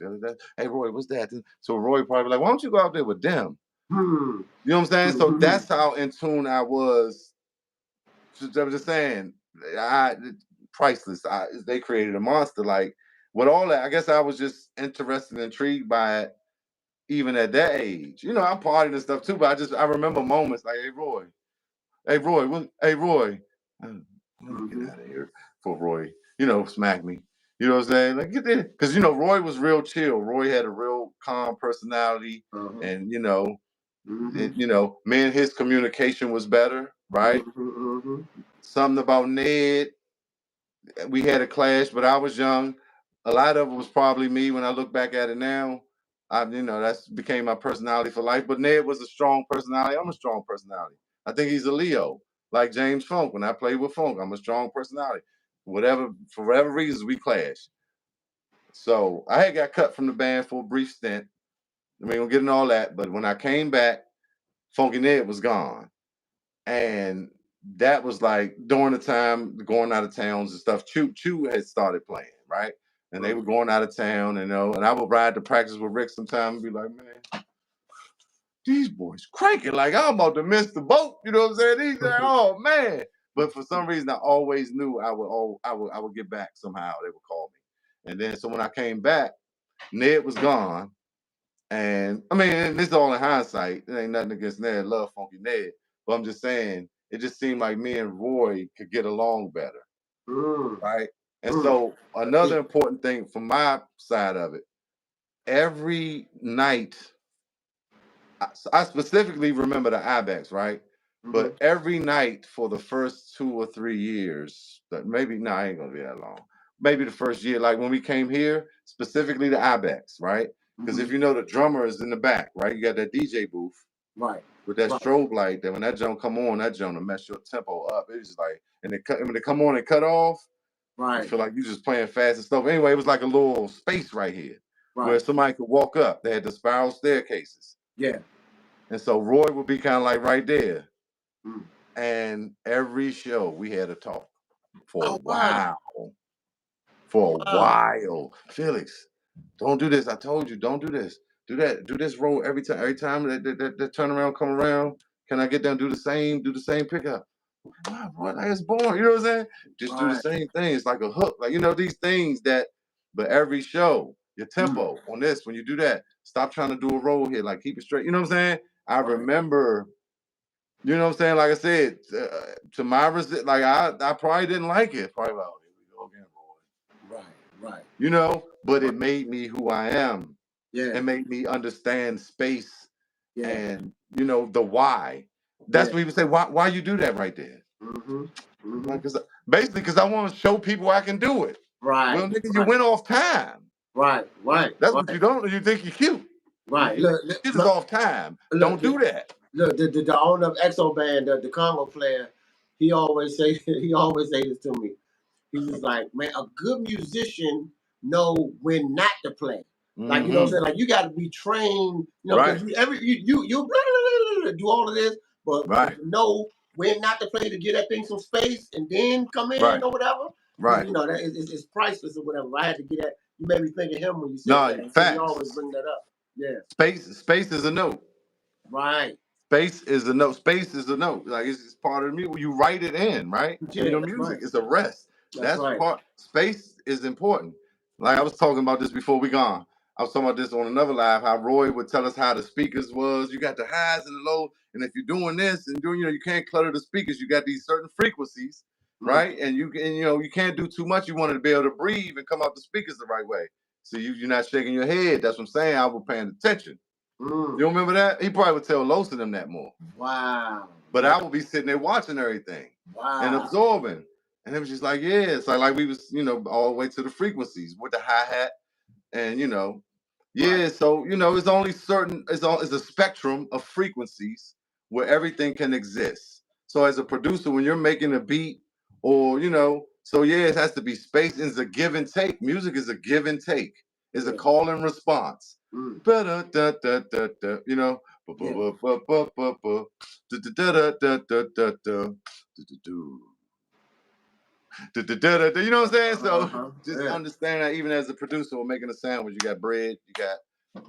[SPEAKER 1] Hey, Roy, what's that? So Roy probably like, why don't you go out there with them? You know what I'm saying? So that's how in tune I was. I'm just saying, priceless. They created a monster. Like, with all that, I guess I was just interested and intrigued by it, even at that age. I'm partying and stuff too, but I remember moments like, hey, Roy, hey, Roy, let me get out of here for Roy, smack me. You know what I'm saying? Like, get there. Because, Roy was real chill. Roy had a real calm personality. And, me and his communication was better, right? Something about Ned, we had a clash, but I was young. A lot of it was probably me when I look back at it now. That's became my personality for life. But Ned was a strong personality. I'm a strong personality. I think he's a Leo, like James Funk. When I play with Funk, I'm a strong personality. For whatever reasons, we clash. So I had got cut from the band for a brief stint. We ain't gonna get into all that. But when I came back, Funky Ned was gone. And that was like during the time going out of towns and stuff. Chew had started playing, right? And they were going out of town, and I would ride to practice with Rick sometimes and be like, man, these boys cranking like I'm about to miss the boat. You know what I'm saying? These are, oh man. But for some reason, I always knew I would get back somehow. They would call me, and then so when I came back, Ned was gone, and I mean, this is all in hindsight. It ain't nothing against Ned. Love Funky Ned, but I'm just saying it just seemed like me and Roy could get along better, right? And so another important thing from my side of it, every night. I specifically remember the Ibex, right? But every night for the first 2 or 3 years, maybe no, I ain't gonna be that long. Maybe the first year, like when we came here, specifically the Ibex, right? Because if you know the drummer is in the back, right? You got that DJ booth,
[SPEAKER 2] right,
[SPEAKER 1] with that strobe light. That when that joint come on, that joint will mess your tempo up. It's just like, and when they come on and cut off, you feel like you just playing fast and stuff. Anyway, it was like a little space right here where somebody could walk up. They had the spiral staircases.
[SPEAKER 2] Yeah.
[SPEAKER 1] And so Roy would be kind of like right there. And every show we had a talk for a while. For a while. Felix, don't do this. I told you, don't do this. Do that. Do this roll every time. Every time that turnaround come around, can I get down? Do the same pickup. Wow, Roy, like it's boring. You know what I'm saying? Just do the same thing. It's like a hook. Like, these things but every show, your tempo on this, when you do that, stop trying to do a roll here. Like, keep it straight. You know what I'm saying? I remember, you know what I'm saying? Like I said, to my like I probably didn't like it. Probably like, oh, here we go again, Roy. Right. But it made me who I am. Yeah. It made me understand space and the why. That's what he would say. Why you do that right there? Like, basically, because I want to show people I can do it. Right. Well, nigga, you went off time. Right. That's what you don't. You think you're cute. Right. Look, this is off time. Don't do that. Look, the owner of EXO band, the Congo player, he always say this to me. He's just like, man, a good musician know when not to play. Like, you know what I'm saying? Like, you got to be trained, because you do all of this, but know when not to play to get that thing some space and then come in or whatever. Right. That it's priceless or whatever. I had to get that. You made me think of him when you said that. Facts. You always bring that up. Yeah. Space is a note. Right. Space is a note. Space is a note. Like, it's part of the music. You write it in, right? Yeah, music is a rest. That's part. Space is important. Like, I was talking about this before we gone. I was talking about this on another live, how Roy would tell us how the speakers was. You got the highs and the lows. And if you're doing this and doing, you can't clutter the speakers. You got these certain frequencies, right? And you can't do too much. You wanted to be able to breathe and come out the speakers the right way. So you're not shaking your head. That's what I'm saying. I was paying attention. You remember that? He probably would tell Los and them that more. Wow. But I would be sitting there watching everything and absorbing. And it was just like, yeah, it's like we was, all the way to the frequencies with the hi-hat and, yeah. So, it's only certain, it's a spectrum of frequencies where everything can exist. So as a producer, when you're making a beat or, so yeah, it has to be space. It's a give and take. Music is a give and take. It's a call and response. You know what I'm saying? So just understand that even as a producer, we're making a sandwich. You got bread, you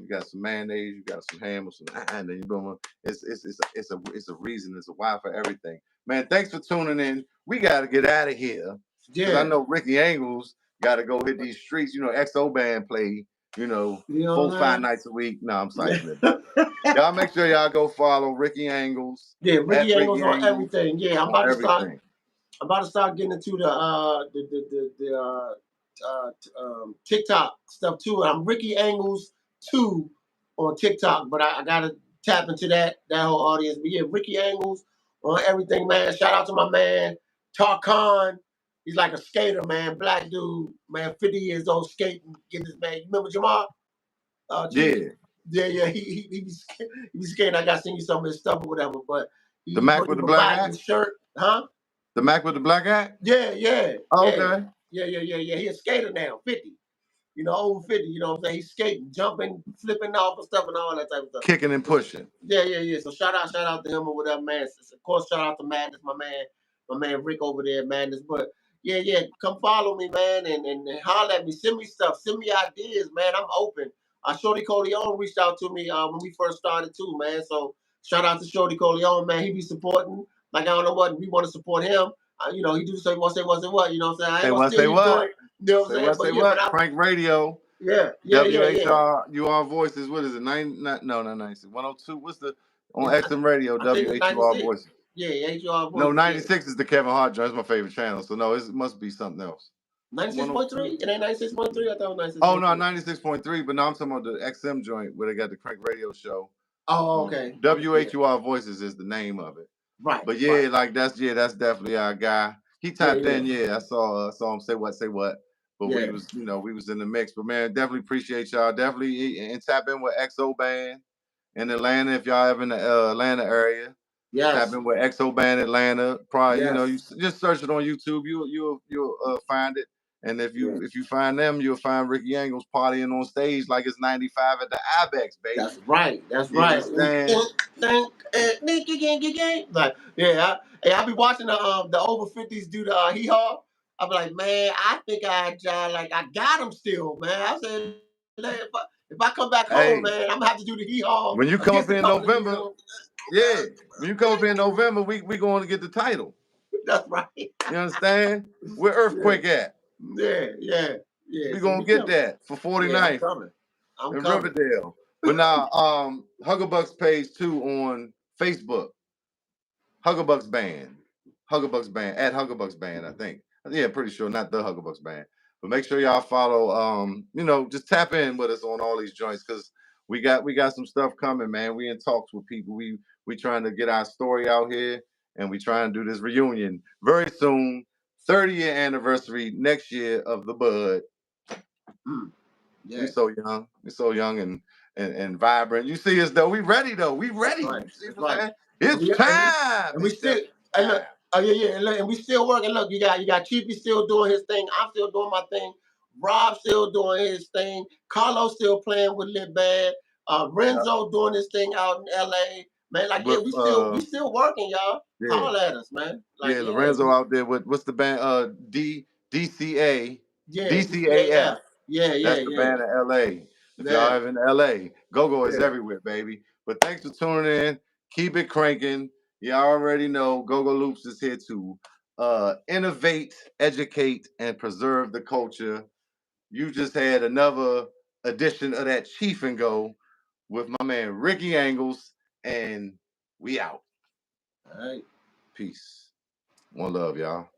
[SPEAKER 1] got some mayonnaise, you got some ham or some, and then you boom. It's a reason. It's a why for everything. Man, thanks for tuning in. We got to get out of here. Yeah. I know Ricky Angles got to go hit these streets. XO band play. 4-5 nights a week. No, I'm psyching it. Y'all make sure y'all go follow Ricky Angles. Yeah, Ricky Angles on everything. Yeah, I'm about to start getting into the TikTok stuff too. I'm Ricky Angles 2 on TikTok, but I gotta tap into that whole audience. But yeah, Ricky Angles on everything, man. Shout out to my man Tarkan. He's like a skater, man. Black dude, man. 50 years old skating. Get this man. You remember Jamal? Yeah.
[SPEAKER 2] Yeah. He be scared. I got to send you some of his stuff or whatever. But
[SPEAKER 1] The Mac with the black
[SPEAKER 2] provided
[SPEAKER 1] hat?
[SPEAKER 2] his shirt, huh?
[SPEAKER 1] The Mac with the black hat?
[SPEAKER 2] Yeah.
[SPEAKER 1] Oh, okay.
[SPEAKER 2] Yeah. He a skater now, 50. Over 50, you know what I'm saying? He's skating, jumping, flipping off and stuff and all that type of stuff.
[SPEAKER 1] Kicking and pushing.
[SPEAKER 2] Yeah. So shout out to him or whatever, man. Of course, shout out to Madness, my man Rick over there, Madness. But yeah, come follow me, man, and holler at me. Send me stuff. Send me ideas, man. I'm open. Shorty Coleon reached out to me when we first started too, man. So shout out to Shorty Coleon, man. He be supporting. Like, I don't know what, we want to support him. He do say what, you know what I'm saying? I ain't gonna steal you doing. You know what I'm saying?
[SPEAKER 1] Say what? Crank Radio.
[SPEAKER 2] Yeah.
[SPEAKER 1] WHR, UR Voices. What is it? 96. 102. What's the on XM Radio? WHR Voices.
[SPEAKER 2] Yeah, HR Voices.
[SPEAKER 1] No, 96 is the Kevin Hart joint. It's my favorite channel. So no, it must be something else.
[SPEAKER 2] 96.3? It ain't 96.3? I thought it was 96.3.
[SPEAKER 1] Oh no, 96.3. But no, I'm talking about the XM joint where they got the Crank Radio show.
[SPEAKER 2] Oh, okay.
[SPEAKER 1] WHUR Voices is the name of it.
[SPEAKER 2] Right.
[SPEAKER 1] But yeah, like that's definitely our guy. He tapped in. Yeah, I saw him say what. But we was in the mix. But man, definitely appreciate y'all. Definitely and tap in with XO Band in Atlanta if y'all ever in the Atlanta area.
[SPEAKER 2] Yes.
[SPEAKER 1] Tap in with XO Band Atlanta. Probably you just search it on YouTube. You'll find it. And if you find them, you'll find Ricky Angles partying on stage like it's 95 at the Ibex, baby.
[SPEAKER 2] That's right. Like, I be watching the over 50s do the hee haw. I be like, man, I think I got him still, man. I said, if I come back home, man, I'm gonna have to do the hee haw.
[SPEAKER 1] When you come up in November, when you come up in November, we going to get the title.
[SPEAKER 2] That's right.
[SPEAKER 1] You understand? Where Earthquake at?
[SPEAKER 2] Yeah.
[SPEAKER 1] We gonna get that for 49th
[SPEAKER 2] I'm
[SPEAKER 1] in
[SPEAKER 2] coming.
[SPEAKER 1] Riverdale. But now, Huck-a-bucks page 2 on Facebook. Huck-a-bucks Band at Huck-a-bucks Band, I think. Yeah, pretty sure not the Huck-a-bucks Band. But make sure y'all follow. Just tap in with us on all these joints because we got some stuff coming, man. We in talks with people. We trying to get our story out here, and we trying to do this reunion very soon. 30-year anniversary next year of the Bud. Yeah. We're so young and vibrant. You see us though. We ready though. We ready.
[SPEAKER 2] Right.
[SPEAKER 1] See what I'm saying? It's time.
[SPEAKER 2] And we still look. Oh yeah. And we still working. Look, you got Chiefy still doing his thing. I'm still doing my thing. Rob still doing his thing. Carlos still playing with Lit Bad. Renzo doing his thing out in LA. Man, we still working, y'all. Yeah. Holler at us, man.
[SPEAKER 1] Lorenzo out there with what's the band? DCA.
[SPEAKER 2] Yeah.
[SPEAKER 1] DCAF.
[SPEAKER 2] Yeah.
[SPEAKER 1] That's the band in LA. If y'all ever in LA, Go is everywhere, baby. But thanks for tuning in. Keep it cranking. Y'all already know Go Loops is here to innovate, educate, and preserve the culture. You just had another edition of that Chief and Go with my man Ricky Angles, and we out.
[SPEAKER 2] All right.
[SPEAKER 1] Peace. One love, y'all.